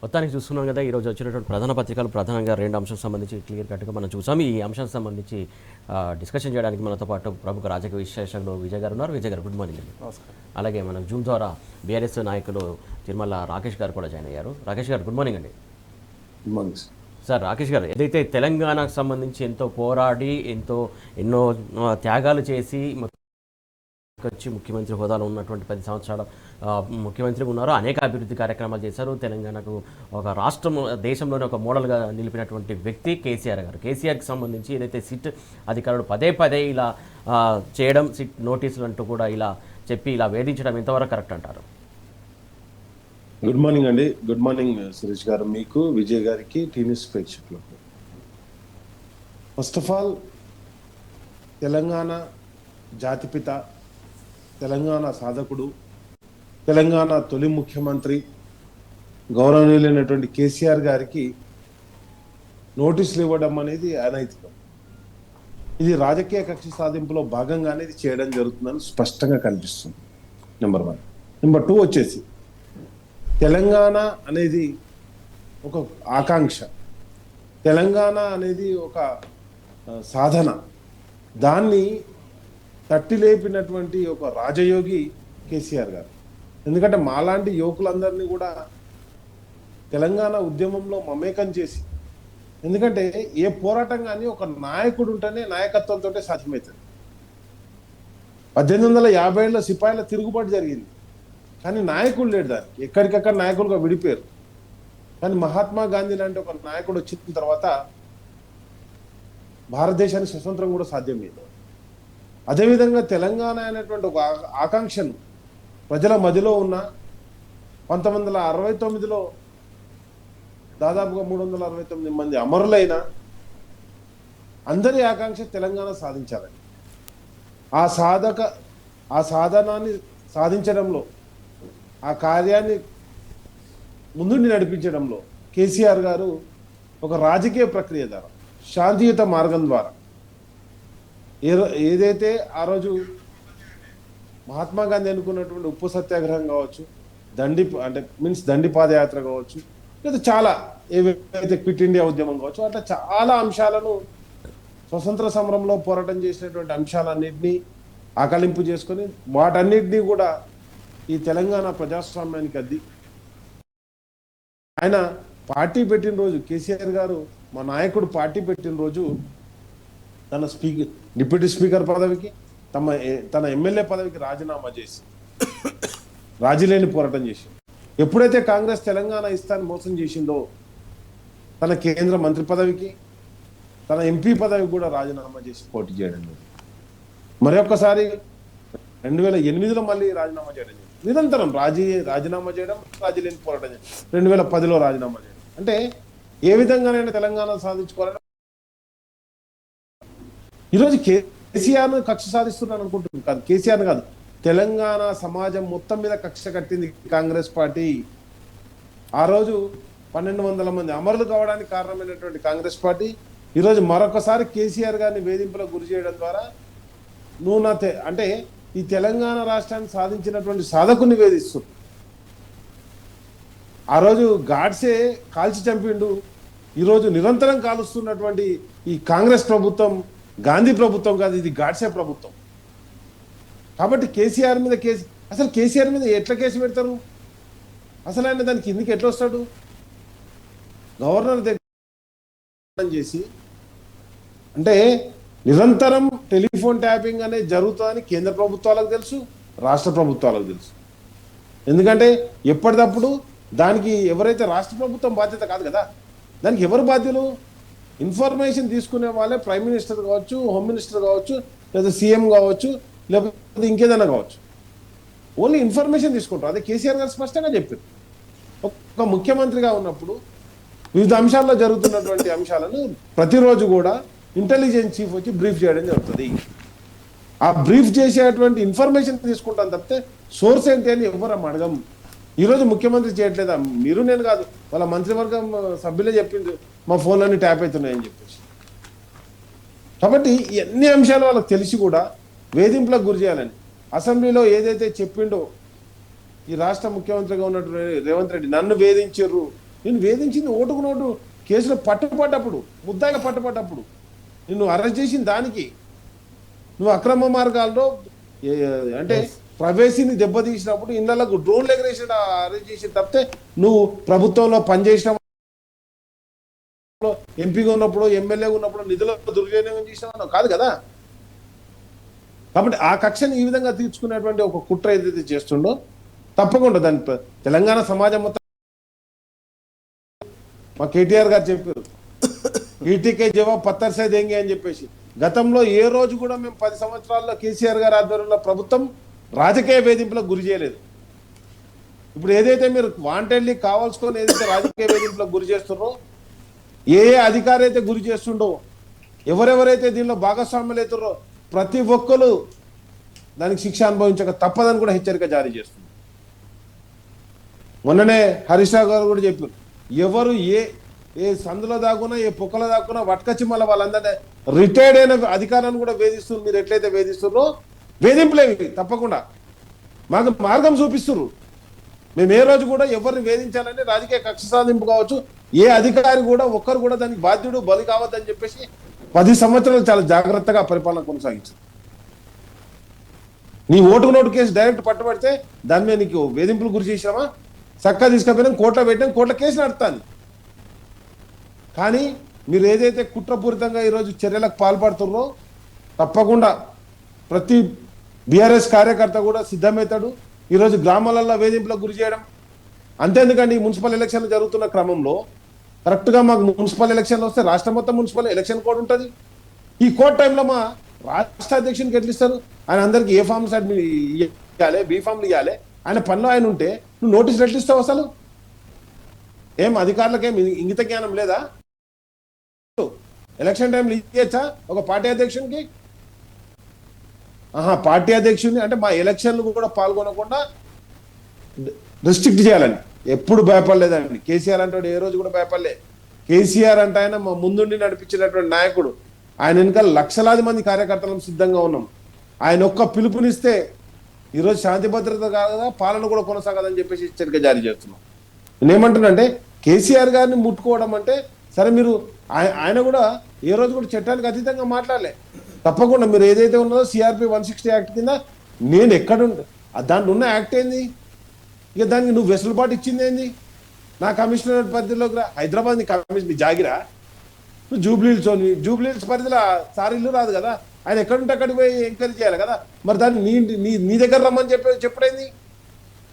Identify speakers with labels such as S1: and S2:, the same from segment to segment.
S1: మొత్తానికి చూస్తున్నాం కదా ఈరోజు వచ్చినటువంటి ప్రధాన పత్రికలు ప్రధానంగా రెండు అంశాలకు సంబంధించి క్లియర్ కట్గా మనం చూసాం. ఈ అంశానికి సంబంధించి డిస్కషన్ చేయడానికి మనతో పాటు ప్రముఖ రాజకీయ విశ్లేషకులు విజయ్ గారు ఉన్నారు. విజయ్ గారు గుడ్ మార్నింగ్ అండి.
S2: నమస్కారం.
S1: అలాగే మన జూమ్ ద్వారా బీఆర్ఎస్ నాయకులు తిరుమల రాకేష్ గారు కూడా జాయిన్ అయ్యారు. రాకేష్ గారు గుడ్ మార్నింగ్ అండి. సార్ రాకేష్ గారు, ఏదైతే తెలంగాణకు సంబంధించి ఎంతో పోరాడి ఎన్నో త్యాగాలు చేసి వచ్చి ముఖ్యమంత్రి హోదాలో ఉన్నటువంటి 10 సంవత్సరాల ముఖ్యమంత్రిగా ఉన్నారు. అనేక అభివృద్ధి కార్యక్రమాలు చేశారు. తెలంగాణకు ఒక రాష్ట్రం దేశంలోనే ఒక మోడల్గా నిలిపినటువంటి వ్యక్తి కేసీఆర్ గారు. కేసీఆర్కి సంబంధించి ఏదైతే సిట్ అధికారులు పదే ఇలా చేయడం, సిట్ నోటీసులు అంటూ కూడా ఇలా చెప్పి ఇలా వేధించడం ఎంతవరకు కరెక్ట్ అంటారు?
S2: గుడ్ మార్నింగ్ అండి. గుడ్ మార్నింగ్ సురేష్ గారు, మీకు, విజయ్ గారికి, టీన్యూస్ ప్రేక్షకులకు. ఫస్ట్ ఆఫ్ ఆల్, తెలంగాణ జాతిపిత, తెలంగాణ సాధకుడు, తెలంగాణ తొలి ముఖ్యమంత్రి గౌరవనీయులైనటువంటి కేసీఆర్ గారికి నోటీసులు ఇవ్వడం అనేది అనైతికం. ఇది రాజకీయ కక్ష సాధింపులో భాగంగానే ఇది చేయడం జరుగుతుందని స్పష్టంగా కనిపిస్తుంది. నెంబర్ 1. నెంబర్ 2 వచ్చేసి, తెలంగాణ అనేది ఒక ఆకాంక్ష, తెలంగాణ అనేది ఒక సాధన. దాన్ని తట్టి లేపినటువంటి ఒక రాజయోగి కేసీఆర్ గారు. ఎందుకంటే మాలాంటి యువకులందరినీ కూడా తెలంగాణ ఉద్యమంలో మమేకం చేసి, ఎందుకంటే ఏ పోరాటం కానీ ఒక నాయకుడు ఉంటేనే నాయకత్వంతో సాధ్యమవుతుంది. 1850లో సిపాయిల తిరుగుబాటు జరిగింది, కానీ నాయకుడు లేడు. దానికి ఎక్కడికక్కడ నాయకులుగా విడిపోయారు. కానీ మహాత్మా గాంధీ లాంటి ఒక నాయకుడు వచ్చిన తర్వాత భారతదేశానికి స్వతంత్రం కూడా సాధ్యమైంది. అదేవిధంగా తెలంగాణ అనేటువంటి ఒక ఆకాంక్షను ప్రజల మధ్యలో ఉన్న 1969లో దాదాపుగా 369 మంది అమరులైన అందరి ఆకాంక్ష తెలంగాణ సాధించాలని, ఆ సాధనాన్ని సాధించడంలో, ఆ కార్యాన్ని ముందుండి నడిపించడంలో కేసీఆర్ గారు ఒక రాజకీయ ప్రక్రియ ద్వారా, శాంతియుత మార్గం ద్వారా, ఏదైతే ఆ రోజు మహాత్మా గాంధీ అనుకున్నటువంటి ఉప్పు సత్యాగ్రహం కావచ్చు, దండి పాదయాత్ర కావచ్చు, లేదా చాలా ఏవైతే క్విట్ ఇండియా ఉద్యమం కావచ్చు, అట్లా చాలా అంశాలను, స్వతంత్ర సమరంలో పోరాటం చేసినటువంటి అంశాలన్నింటినీ ఆకలింపు చేసుకొని వాటన్నిటినీ కూడా ఈ తెలంగాణ ప్రజాస్వామ్యానికి అద్ది ఆయన పార్టీ పెట్టిన రోజు, కేసీఆర్ గారు మా నాయకుడు పార్టీ పెట్టిన రోజు తన డిప్యూటీ స్పీకర్ పదవికి, తన ఎమ్మెల్యే పదవికి రాజీనామా చేసి రాజీలేని పోరాటం చేసి, ఎప్పుడైతే కాంగ్రెస్ తెలంగాణ ఇస్తాన్ని మోసం చేసిందో తన కేంద్ర మంత్రి పదవికి, తన ఎంపీ పదవికి కూడా రాజీనామా చేసి పోటీ చేయడం లేదు. మరొకసారి 2008లో మళ్ళీ రాజీనామా చేయడం, నిరంతరం రాజీనామా చేయడం, రాజీలేని పోరాటం చేయడం, 2010లో రాజీనామా చేయడం. అంటే ఏ విధంగానైనా తెలంగాణ సాధించుకోవాలని ఈరోజు కేసీఆర్ను కక్ష సాధిస్తున్నాను అనుకుంటుంది కాదు, కేసీఆర్ కాదు, తెలంగాణ సమాజం మొత్తం మీద కక్ష కట్టింది కాంగ్రెస్ పార్టీ. ఆ రోజు 1200 మంది అమరులు కావడానికి కారణమైనటువంటి కాంగ్రెస్ పార్టీ ఈరోజు మరొకసారి కేసీఆర్ గారిని వేధింపులకు గురి చేయడం ద్వారా అంటే ఈ తెలంగాణ రాష్ట్రాన్ని సాధించినటువంటి సాధకుని వేధిస్తుంది. ఆ రోజు గాడ్సే కాల్చి చంపిండు, ఈరోజు నిరంతరం కాలుస్తున్నటువంటి ఈ కాంగ్రెస్ ప్రభుత్వం గాంధీ ప్రభుత్వం కాదు, ఇది గాడ్సే ప్రభుత్వం. కాబట్టి కేసీఆర్ మీద అసలు కేసీఆర్ మీద ఎట్లా కేసు పెడతారు? అసలు ఆయన దానికి కిందికి ఎట్లా వస్తాడు? గవర్నర్ దగ్గర చేసి, అంటే నిరంతరం టెలిఫోన్ ట్యాపింగ్ అనేది జరుగుతుందని కేంద్ర ప్రభుత్వాలకు తెలుసు, రాష్ట్ర ప్రభుత్వాలకు తెలుసు. ఎందుకంటే ఎప్పటికప్పుడు దానికి ఎవరైతే రాష్ట్ర ప్రభుత్వం బాధ్యత కాదు కదా, దానికి ఎవరు బాధ్యులు? ఇన్ఫర్మేషన్ తీసుకునే వాళ్ళే ప్రైమ్ మినిస్టర్ కావచ్చు, హోమ్ మినిస్టర్ కావచ్చు, లేదా సీఎం కావచ్చు, లేకపోతే ఇంకేదైనా కావచ్చు. ఓన్లీ ఇన్ఫర్మేషన్ తీసుకుంటారు. అదే కేసీఆర్ గారు స్పష్టంగా చెప్పారు. ఒక ముఖ్యమంత్రిగా ఉన్నప్పుడు వివిధ అంశాల్లో జరుగుతున్నటువంటి అంశాలను ప్రతిరోజు కూడా ఇంటెలిజెన్స్ చీఫ్ వచ్చి బ్రీఫ్ చేయడం జరుగుతుంది. ఆ బ్రీఫ్ చేసేటువంటి ఇన్ఫర్మేషన్ తీసుకుంటాను తప్పితే సోర్స్ ఏంటి అని ఎవరు అడగం. ఈరోజు ముఖ్యమంత్రి చేయట్లేదా? మీరు నేను కాదు, వాళ్ళ మంత్రివర్గం సభ్యులే చెప్పింది మా ఫోన్లన్నీ ట్యాప్ అవుతున్నాయని చెప్పేసి. కాబట్టి ఎన్ని అంశాలు వాళ్ళకి తెలిసి కూడా వేధింపులకు గురి చేయాలని అసెంబ్లీలో ఏదైతే చెప్పిండో, ఈ రాష్ట్ర ముఖ్యమంత్రిగా ఉన్నటువంటి రేవంత్ రెడ్డి నన్ను వేధించారు, నేను వేధించింది ఓటుకు నోటు కేసులో పట్టుపడ్డప్పుడు, ముద్దాయిగా పట్టుపడ్డప్పుడు, నిన్ను అరెస్ట్ చేసిన దానికి, నువ్వు అక్రమ మార్గాల్లో అంటే ప్రవేశిని దెబ్బతీసినప్పుడు ఇళ్లకు డ్రోన్లు ఎగరేసి అరెస్ట్ చేసి తప్పితే నువ్వు ప్రభుత్వంలో పనిచేసిన ఎంపీగా ఉన్నప్పుడు, ఎమ్మెల్యేగా ఉన్నప్పుడు నిధుల దుర్వినియోగం చేసినావు కాదు కదా. కాబట్టి ఆ కక్షని ఈ విధంగా తీర్చుకునేటువంటి ఒక కుట్ర ఏదైతే చేస్తుండో తప్పకుండా దాని తెలంగాణ సమాజం మొత్తం మా కేటీఆర్ గారు చెప్పారు, ఈటీకే జవాబు పత్తర్ సే దేంగే అని చెప్పేసి. గతంలో ఏ రోజు కూడా మేము 10 సంవత్సరాల్లో కేసీఆర్ గారి ఆధ్వర్యంలో ప్రభుత్వం రాజకీయ వేధింపులకు గురి చేయలేదు. ఇప్పుడు ఏదైతే మీరు వాంటెడ్లీ కావాల్సుకొని ఏదైతే రాజకీయ వేధింపులకు గురి చేస్తున్నారో, ఏ అధికారి అయితే గురి చేస్తుండో, ఎవరెవరైతే దీనిలో భాగస్వాములు అవుతారో ప్రతి ఒక్కరు దానికి శిక్ష అనుభవించక తప్పదని కూడా హెచ్చరిక జారీ చేస్తుంది. మొన్ననే హరీష్ రావు గారు కూడా చెప్పారు, ఎవరు ఏ సందులో దాక్కున్నా, ఏ పొక్కలో దాక్కున్నా వట్కచ్చి మళ్ళీ వాళ్ళందరినీ రిటైర్డ్ అయిన అధికారాన్ని కూడా వేధిస్తున్నారు. మీరు ఎట్లయితే వేధిస్తున్నారో వేధింపులేవి తప్పకుండా మాకు మార్గం చూపిస్తున్నారు. మేము ఏ రోజు కూడా ఎవరిని వేధించాలని రాజకీయ కక్ష సాధింపు కావచ్చు, ఏ అధికారి కూడా ఒక్కరు కూడా దానికి బాధ్యుడు బలి కావద్దని చెప్పేసి 10 సంవత్సరాలు చాలా జాగ్రత్తగా పరిపాలన కొనసాగించారు. నీ ఓటుకు నోటు కేసు డైరెక్ట్ పట్టుబడితే దాని మీద నీకు వేధింపులు గురి చేసామా, చక్కగా తీసుకుపోయినాం, కోర్టులో పెట్టాం, కోర్టులో కేసు నడుస్తాను. కానీ మీరు ఏదైతే కుట్రపూరితంగా ఈరోజు చర్యలకు పాల్పడుతున్నారో తప్పకుండా ప్రతి బీఆర్ఎస్ కార్యకర్త కూడా సిద్ధమవుతాడు. ఈరోజు గ్రామాలలో వేధింపులకు గురి చేయడం అంతేందుకండి, మున్సిపల్ ఎలక్షన్లు జరుగుతున్న క్రమంలో కరెక్ట్గా మాకు మున్సిపల్ ఎలక్షన్లు వస్తే రాష్ట్రం మొత్తం మున్సిపల్ ఎలక్షన్ కోడ్ ఉంటుంది. ఈ కోడ్ టైంలో మా రాష్ట్ర అధ్యక్షునికి ఎట్లా ఇస్తారు? ఆయన అందరికి ఏ ఫామ్స్ ఇవ్వాలి, బీ ఫామ్లు ఇవ్వాలి, ఆయన పనిలో ఆయన ఉంటే నువ్వు నోటీసులు ఎట్లా ఇస్తావు? అసలు ఏం అధికారులకు ఏం ఇంగిత జ్ఞానం లేదా? ఎలక్షన్ టైంలో ఇచ్చేయచ్చా ఒక పార్టీ అధ్యక్షునికి? పార్టీ అధ్యక్షుడిని అంటే మా ఎలక్షన్లు కూడా పాల్గొనకుండా రిస్ట్రిక్ట్ చేయాలని ఎప్పుడు భయపడలేదండి. కేసీఆర్ అంటే ఏ రోజు కూడా భయపడలే. కేసీఆర్ అంటే ఆయన మా ముందుండి నడిపించినటువంటి నాయకుడు. ఆయన వెనుక లక్షలాది మంది కార్యకర్తలను సిద్ధంగా ఉన్నాం. ఆయన ఒక్క పిలుపునిస్తే ఈరోజు శాంతి భద్రత కాదా, పాలన కూడా కొనసాగదని చెప్పేసి హెచ్చరిక జారీ చేస్తున్నాం. నేనేమంటున్నానంటే కేసీఆర్ గారిని ముట్టుకోవడం అంటే సరే, మీరు ఆయన కూడా ఏ రోజు కూడా చట్టానికి అతీతంగా మాట్లాడలే. తప్పకుండా మీరు ఏదైతే ఉన్నదో సిఆర్పి 160 యాక్ట్ కింద నేను ఎక్కడుంటే దాంట్లో ఉన్న యాక్ట్ ఏంది? ఇక దానికి నువ్వు వెసులుబాటు ఇచ్చింది ఏంది? నా కమిషనరేట్ పరిధిలోకి రా, హైదరాబాద్ నీ కమిషన్ జాగిరా, నువ్వు జూబ్లీహిల్స్ పరిధిలో సార్ ఇల్లు రాదు కదా, ఆయన ఎక్కడుంటే అక్కడికి పోయి ఎంక్వైరీ చేయాలి కదా. మరి దాన్ని నీ దగ్గర రమ్మని చెప్పడైంది?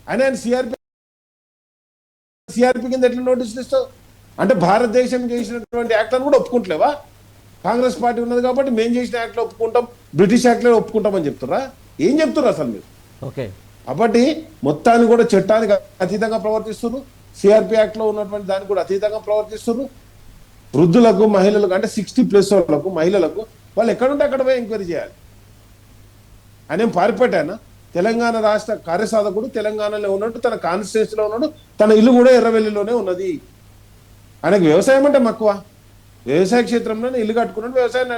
S2: ఆయన సిఆర్పి కింద ఎట్లా నోటీసులు ఇస్తావు? అంటే భారతదేశం చేసినటువంటి యాక్ట్లను కూడా ఒప్పుకుంటలేవా? కాంగ్రెస్ పార్టీ ఉన్నది కాబట్టి మేము చేసిన యాక్ట్లో ఒప్పుకుంటాం, బ్రిటిష్ యాక్ట్లో ఒప్పుకుంటామని చెప్తురా? ఏం చెప్తున్నారు అసలు మీరు? ఓకే, కాబట్టి మొత్తాన్ని కూడా చట్టానికి అతీతంగా ప్రవర్తిస్తున్నారు. సిఆర్పి యాక్ట్లో ఉన్నటువంటి దానికి కూడా అతీతంగా ప్రవర్తిస్తున్నారు. వృద్ధులకు, మహిళలకు అంటే 60+ వాళ్ళకు, మహిళలకు వాళ్ళు ఎక్కడుంటే అక్కడ పోయి ఎంక్వైరీ చేయాలి. ఆయన ఏం పారిపెట్టానా? తెలంగాణ రాష్ట్ర కార్యసాధకుడు తెలంగాణలో ఉన్నట్టు, తన కాన్స్టిట్యూన్సీలో ఉన్నాడు, తన ఇల్లు కూడా ఎర్రవెల్లిలోనే ఉన్నది. ఆయనకు వ్యవసాయం అంటే మక్కువ. వ్యవసాయ క్షేత్రంలోనే ఇల్లు కట్టుకున్నాడు, వ్యవసాయం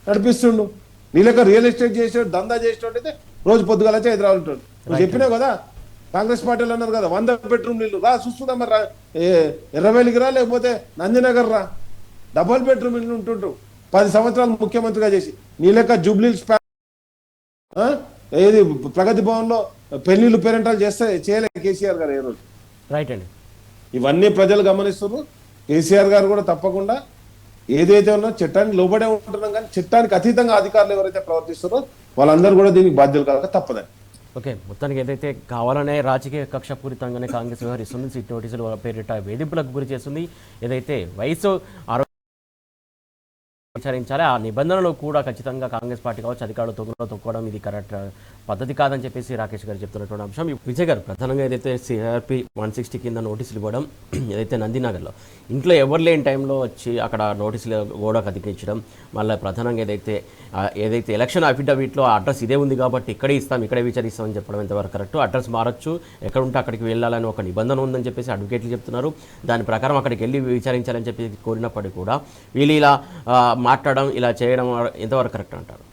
S2: నడిపిస్తుండు. నీళ్ళక రియల్ ఎస్టేట్ చేసాడు, దందా చేసేటోడైతే రోజు పొద్దుగాల హైదరాబాద్ ఉంటాడు. నువ్వు చెప్పినావు కదా, కాంగ్రెస్ పార్టీలు అన్నారు కదా 100 బెడ్రూమ్ ఇల్లు రా చూస్తుందా, మరి ఎర్రవెల్లికి రా, లేకపోతే నందినగర్ రా, డబుల్ బెడ్రూమ్ ఇల్లు ఉంటుంటారు. 10 సంవత్సరాలు ముఖ్యమంత్రిగా చేసి నీ లెక్క జూబ్లీహిల్స్ ఏది ప్రగతి భవన్లో పెళ్లిళ్ళు పేరెంటాలు చేయలే కేసీఆర్ గారు ఏ రోజు. రైట్ అండి, ఇవన్నీ ప్రజలు గమనిస్తున్నారు. కేసీఆర్ గారు కూడా తప్పకుండా ఏదైతే ఉన్నా చట్టానికి లోబడే ఉంటున్నాం, కానీ చట్టానికి అతీతంగా అధికారులు ఎవరైతే ప్రవర్తిస్తారో వాళ్ళందరూ కూడా దీనికి బాధ్యులు కాక తప్పదని. ఓకే, మొత్తానికి ఏదైతే కావాలనే రాజకీయ కక్షపూరితంగానే కాంగ్రెస్ వ్యవహరిస్తుంది, సిట్ నోటీసులు పేరిట వేధింపులకు గురి చేస్తుంది. ఏదైతే వయసు విచారించాలి, ఆ నిబంధనలు కూడా ఖచ్చితంగా కాంగ్రెస్ పార్టీ కావచ్చు అధికారులు తొక్కడం ఇది కరెక్ట్ పద్ధతి కాదని చెప్పేసి రాకేష్ గారు చెప్తున్నటువంటి అంశం. విజయ్ గారు, ప్రధానంగా ఏదైతే సిఆర్పి 160 కింద నోటీసులు ఇవ్వడం, ఏదైతే నందినగర్లో ఇంట్లో ఎవరు లేని టైంలో వచ్చి అక్కడ నోటీసులు గోడకు అతికించడం, మళ్ళీ ప్రధానంగా ఏదైతే ఎలక్షన్ అఫిడవిట్లో అడ్రస్ ఇదే ఉంది కాబట్టి ఇక్కడే ఇస్తాం, ఇక్కడే విచారిస్తామని చెప్పడం ఎంతవరకు కరెక్ట్? అడ్రస్ మారచ్చు, ఎక్కడ ఉంటే అక్కడికి వెళ్ళాలని ఒక నిబంధన ఉందని చెప్పేసి అడ్వకేట్లు చెప్తున్నారు. దాని ప్రకారం అక్కడికి వెళ్ళి విచారించాలని చెప్పి కోరినప్పటికీ కూడా వీళ్ళు ఇలా మాట్లాడడం, ఇలా చేయడం ఎంతవరకు కరెక్ట్ అంటారు?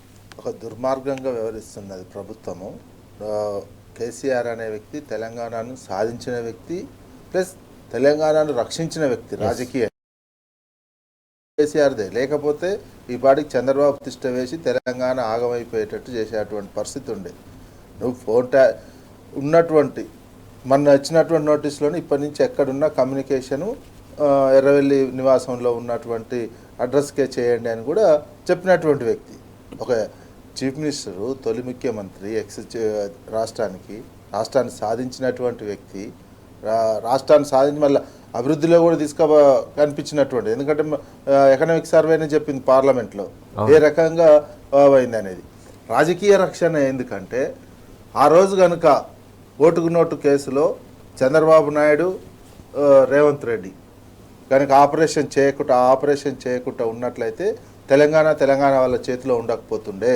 S3: ఒక దుర్మార్గంగా వ్యవహరిస్తున్నది ప్రభుత్వము. కేసీఆర్ అనే వ్యక్తి తెలంగాణను సాధించిన వ్యక్తి, ప్లస్ తెలంగాణను రక్షించిన వ్యక్తి రాజకీయ కేసీఆర్దే. లేకపోతే ఈ పాటికి చంద్రబాబు తిష్ట వేసి తెలంగాణ ఆగమైపోయేటట్టు చేసేటువంటి పరిస్థితి ఉండేది. నువ్వు ఉన్నటువంటి మొన్న ఇచ్చినటువంటి నోటీసులోని ఇప్పటి నుంచి ఎక్కడున్నా కమ్యూనికేషను ఎర్రవెల్లి నివాసంలో ఉన్నటువంటి అడ్రస్కే చేయండి అని కూడా చెప్పినటువంటి వ్యక్తి. ఒక చీఫ్ మినిస్టరు, తొలి ముఖ్యమంత్రి, రాష్ట్రాన్ని సాధించినటువంటి వ్యక్తి, రాష్ట్రాన్ని సాధించి మళ్ళీ అభివృద్ధిలో కూడా కనిపించినటువంటి, ఎందుకంటే ఎకనామిక్ సర్వేనే చెప్పింది పార్లమెంట్లో ఏ రకంగా అయింది అనేది. రాజకీయ రక్షణ ఎందుకంటే ఆ రోజు కనుక ఓటుకు నోటు కేసులో చంద్రబాబు నాయుడు, రేవంత్ రెడ్డి కనుక ఆపరేషన్ చేయకుండా ఉన్నట్లయితే తెలంగాణ వాళ్ళ చేతిలో ఉండకపోతుండే,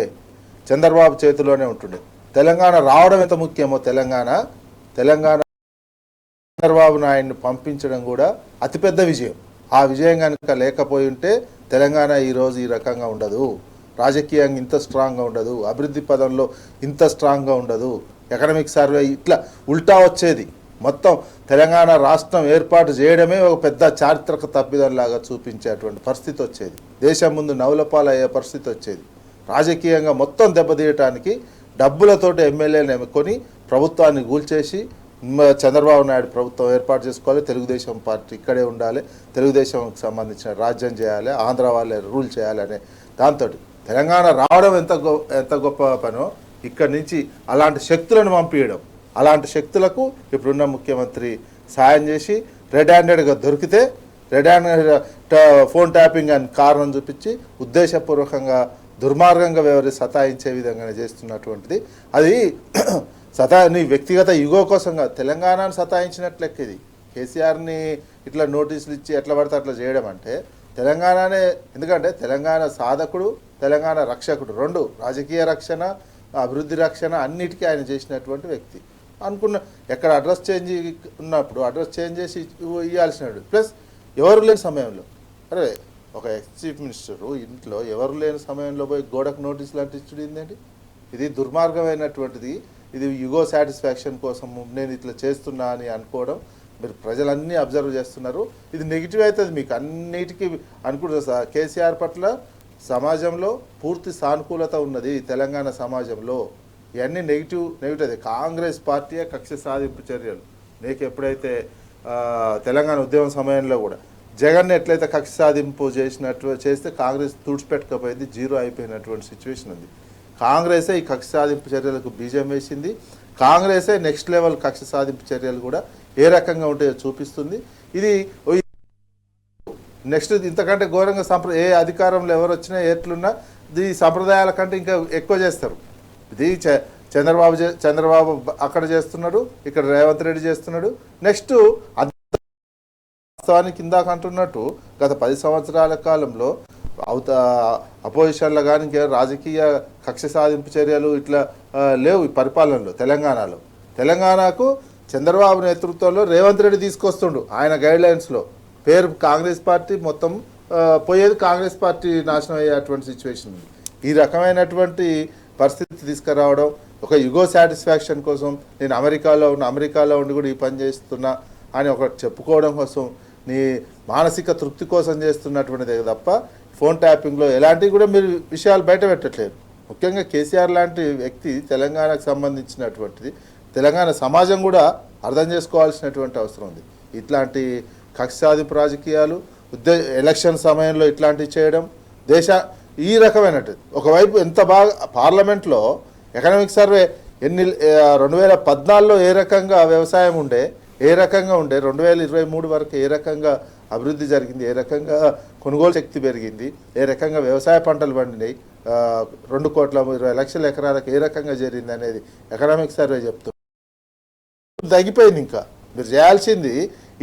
S3: చంద్రబాబు చేతిలోనే ఉంటుండే. తెలంగాణ రావడం ఎంత ముఖ్యమో తెలంగాణ చంద్రబాబు నాయుడిని పంపించడం కూడా అతిపెద్ద విజయం. ఆ విజయం కనుక లేకపోయి ఉంటే తెలంగాణ ఈరోజు ఈ రకంగా ఉండదు, రాజకీయంగా ఇంత స్ట్రాంగ్గా ఉండదు, అభివృద్ధి పదంలో ఇంత స్ట్రాంగ్గా ఉండదు, ఎకనామిక్ సర్వే ఇట్లా ఉల్టా వచ్చేది. మొత్తం తెలంగాణ రాష్ట్రం ఏర్పాటు చేయడమే ఒక పెద్ద చారిత్రక తప్పిదంలాగా చూపించేటువంటి పరిస్థితి వచ్చేది. దేశం ముందు నవలపాలయ్యే పరిస్థితి వచ్చేది. రాజకీయంగా మొత్తం దెబ్బతీయటానికి డబ్బులతోటి ఎమ్మెల్యేలు ఎన్నుకొని ప్రభుత్వాన్ని కూల్చేసి చంద్రబాబు నాయుడు ప్రభుత్వం ఏర్పాటు చేసుకోవాలి, తెలుగుదేశం పార్టీ ఇక్కడే ఉండాలి, తెలుగుదేశంకి సంబంధించిన రాజ్యం చేయాలి, ఆంధ్ర వాళ్ళే రూల్ చేయాలి అనే దాంతో తెలంగాణ రావడం ఎంత గొప్ప పనో ఇక్కడి నుంచి అలాంటి శక్తులను పంపించడం, అలాంటి శక్తులకు ఇప్పుడున్న ముఖ్యమంత్రి సాయం చేసి రెడ్ హ్యాండెడ్గా దొరికితే రెడ్ హ్యాండెడ్ ఫోన్ ట్యాపింగ్ అని కారణం చూపించి ఉద్దేశపూర్వకంగా దుర్మార్గంగా సతాయించే విధంగానే చేస్తున్నటువంటిది. అది నీ వ్యక్తిగత యుగో కోసంగా తెలంగాణను సతాయించినట్లు లెక్క. ఇది కేసీఆర్ని ఇట్లా నోటీసులు ఇచ్చి ఎట్లా పడితే అట్లా చేయడం అంటే తెలంగాణనే, ఎందుకంటే తెలంగాణ సాధకుడు, తెలంగాణ రక్షకుడు, రెండు, రాజకీయ రక్షణ, అభివృద్ధి రక్షణ అన్నిటికీ ఆయన చేసినటువంటి వ్యక్తి. అనుకున్న ఎక్కడ అడ్రస్ చేంజ్ ఉన్నప్పుడు అడ్రస్ చేంజ్ చేసి ఇవ్వాల్సినాడు. ప్లస్ ఎవరు లేని సమయంలో, అరే ఒక ఎక్స్ చీఫ్ మినిస్టరు ఇంట్లో ఎవరు లేని సమయంలో పోయి గోడకు నోటీసులు అంటించడం ఏంటండి? ఇది దుర్మార్గమైనటువంటిది. ఇది యుగో సాటిస్ఫాక్షన్ కోసం నేను ఇట్లా చేస్తున్నా అని అనుకోవడం. మీరు ప్రజలన్నీ అబ్జర్వ్ చేస్తున్నారు. ఇది నెగిటివ్ అవుతుంది మీకు అన్నిటికీ అనుకుంటారు. కేసీఆర్ పట్ల సమాజంలో పూర్తి సానుకూలత ఉన్నది. తెలంగాణ సమాజంలో ఇవన్నీ నెగిటివ్ అది. కాంగ్రెస్ పార్టీయే కక్ష సాధింపు చర్యలు. నీకు ఎప్పుడైతే తెలంగాణ ఉద్యమం సమయంలో కూడా జగన్ ఎట్లయితే కక్ష సాధింపు చేస్తే కాంగ్రెస్ తుడిచిపెట్టకపోయింది, జీరో అయిపోయినటువంటి సిచ్యువేషన్ ఉంది. కాంగ్రెసే ఈ కక్ష సాధింపు చర్యలకు బీజం వేసింది. కాంగ్రెసే నెక్స్ట్ లెవెల్ కక్ష సాధింపు చర్యలు కూడా ఏ రకంగా ఉంటాయో చూపిస్తుంది. ఇది నెక్స్ట్ ఇంతకంటే ఘోరంగా ఏ అధికారంలో ఎవరు వచ్చినా ఎట్లున్నా ఈ సంప్రదాయాల కంటే ఇంకా ఎక్కువ చేస్తారు. ఇది చంద్రబాబు అక్కడ చేస్తున్నాడు, ఇక్కడ రేవంత్ రెడ్డి చేస్తున్నాడు. నెక్స్ట్ వాస్తవానికి కిందాక అంటున్నట్టు గత 10 సంవత్సరాల కాలంలో అపోజిషన్లో కానీ రాజకీయ కక్ష సాధింపు చర్యలు ఇట్లా లేవు ఈ పరిపాలనలో. తెలంగాణకు చంద్రబాబు నేతృత్వంలో రేవంత్ రెడ్డి తీసుకొస్తుండు. ఆయన గైడ్లైన్స్లో పేరు కాంగ్రెస్ పార్టీ మొత్తం పోయేది, కాంగ్రెస్ పార్టీ నాశనం అయ్యేటువంటి సిచ్యువేషన్ ఉంది. ఈ రకమైనటువంటి పరిస్థితి తీసుకురావడం ఒక యుగో సాటిస్ఫాక్షన్ కోసం, నేను అమెరికాలో ఉండి కూడా ఈ పని చేస్తున్నా అని ఒకటి చెప్పుకోవడం కోసం, నీ మానసిక తృప్తి కోసం చేస్తున్నటువంటిదే తప్ప ఫోన్ ట్యాపింగ్లో ఎలాంటివి కూడా మీరు విషయాలు బయట పెట్టట్లేదు. ముఖ్యంగా కేసీఆర్ లాంటి వ్యక్తి తెలంగాణకు సంబంధించినటువంటిది తెలంగాణ సమాజం కూడా అర్థం చేసుకోవాల్సినటువంటి అవసరం ఉంది. ఇట్లాంటి కక్ష సాధింపు రాజకీయాలు ఎలక్షన్ సమయంలో ఇట్లాంటివి చేయడం ఈ రకమైనది. ఒకవైపు ఎంత బాగా పార్లమెంట్లో ఎకనామిక్ సర్వే 2014లో ఏ రకంగా వ్యవసాయం ఉండే, ఏ రకంగా ఉండే, 2023 వరకు ఏ రకంగా అభివృద్ధి జరిగింది, ఏ రకంగా కొనుగోలు శక్తి పెరిగింది, ఏ రకంగా వ్యవసాయ పంటలు పండినాయి, 2,20,00,000 ఎకరాలకు ఏ రకంగా జరిగింది అనేది ఎకనామిక్ సర్వే చెప్తుంది. తగ్గిపోయింది. ఇంకా మీరు చేయాల్సింది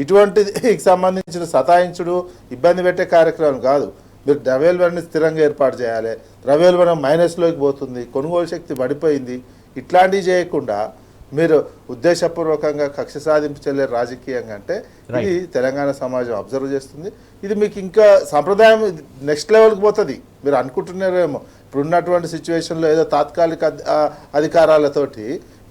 S3: ఇటువంటికి సంబంధించిన సతాయించుడు, ఇబ్బంది పెట్టే కార్యక్రమం కాదు. మీరు ద్రవ్యోల్బణాన్ని స్థిరంగా ఏర్పాటు చేయాలి. ద్రవ్యోల్బణం మైనస్లోకి పోతుంది, కొనుగోలు శక్తి పడిపోయింది. ఇట్లాంటివి చేయకుండా మీరు ఉద్దేశపూర్వకంగా కక్ష సాధింపు చెల్లే రాజకీయంగా అంటే ఇది తెలంగాణ సమాజం అబ్జర్వ్ చేస్తుంది. ఇది మీకు ఇంకా సంప్రదాయం నెక్స్ట్ లెవెల్కి పోతుంది. మీరు అనుకుంటున్నారేమో ఇప్పుడు ఉన్నటువంటి సిచ్యువేషన్లో ఏదో తాత్కాలిక అధికారాలతోటి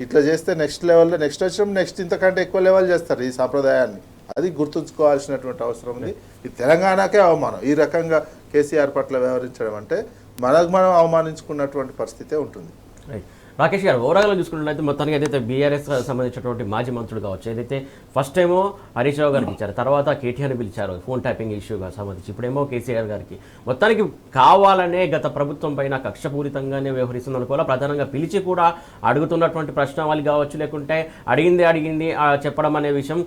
S3: ఇట్లా చేస్తే నెక్స్ట్ లెవెల్లో నెక్స్ట్ ఇంతకంటే ఎక్కువ లెవెల్ చేస్తారు ఈ సంప్రదాయాన్ని. అది గుర్తుంచుకోవాల్సినటువంటి అవసరం ఉంది. ఈ తెలంగాణకే అవమానం ఈ రకంగా కేసీఆర్ పట్ల వ్యవహరించడం అంటే మనకు మనం అవమానించుకున్నటువంటి పరిస్థితే ఉంటుంది.
S1: రైట్. రాకేష్ గారు, ఓవరాల్గా చూసుకున్నట్లయితే మొత్తానికి ఏదైతే బీఆర్ఎస్ సంబంధించినటువంటి మాజీ మంత్రులు కావచ్చు, ఏదైతే ఫస్ట్ ఏమో హరీష్ రావు గారికి ఇచ్చారు, తర్వాత కేటీఆర్ని పిలిచారు ఫోన్ ట్యాపింగ్ ఇష్యూగా సంబంధించి, ఇప్పుడేమో కేసీఆర్ గారికి మొత్తానికి కావాలనే గత ప్రభుత్వం పైన కక్షపూరితంగానే వ్యవహరిస్తుంది అనుకోవాలా. ప్రధానంగా పిలిచి కూడా అడుగుతున్నటువంటి ప్రశ్నలు కావచ్చు, లేకుంటే అడిగింది చెప్పడం అనే విషయం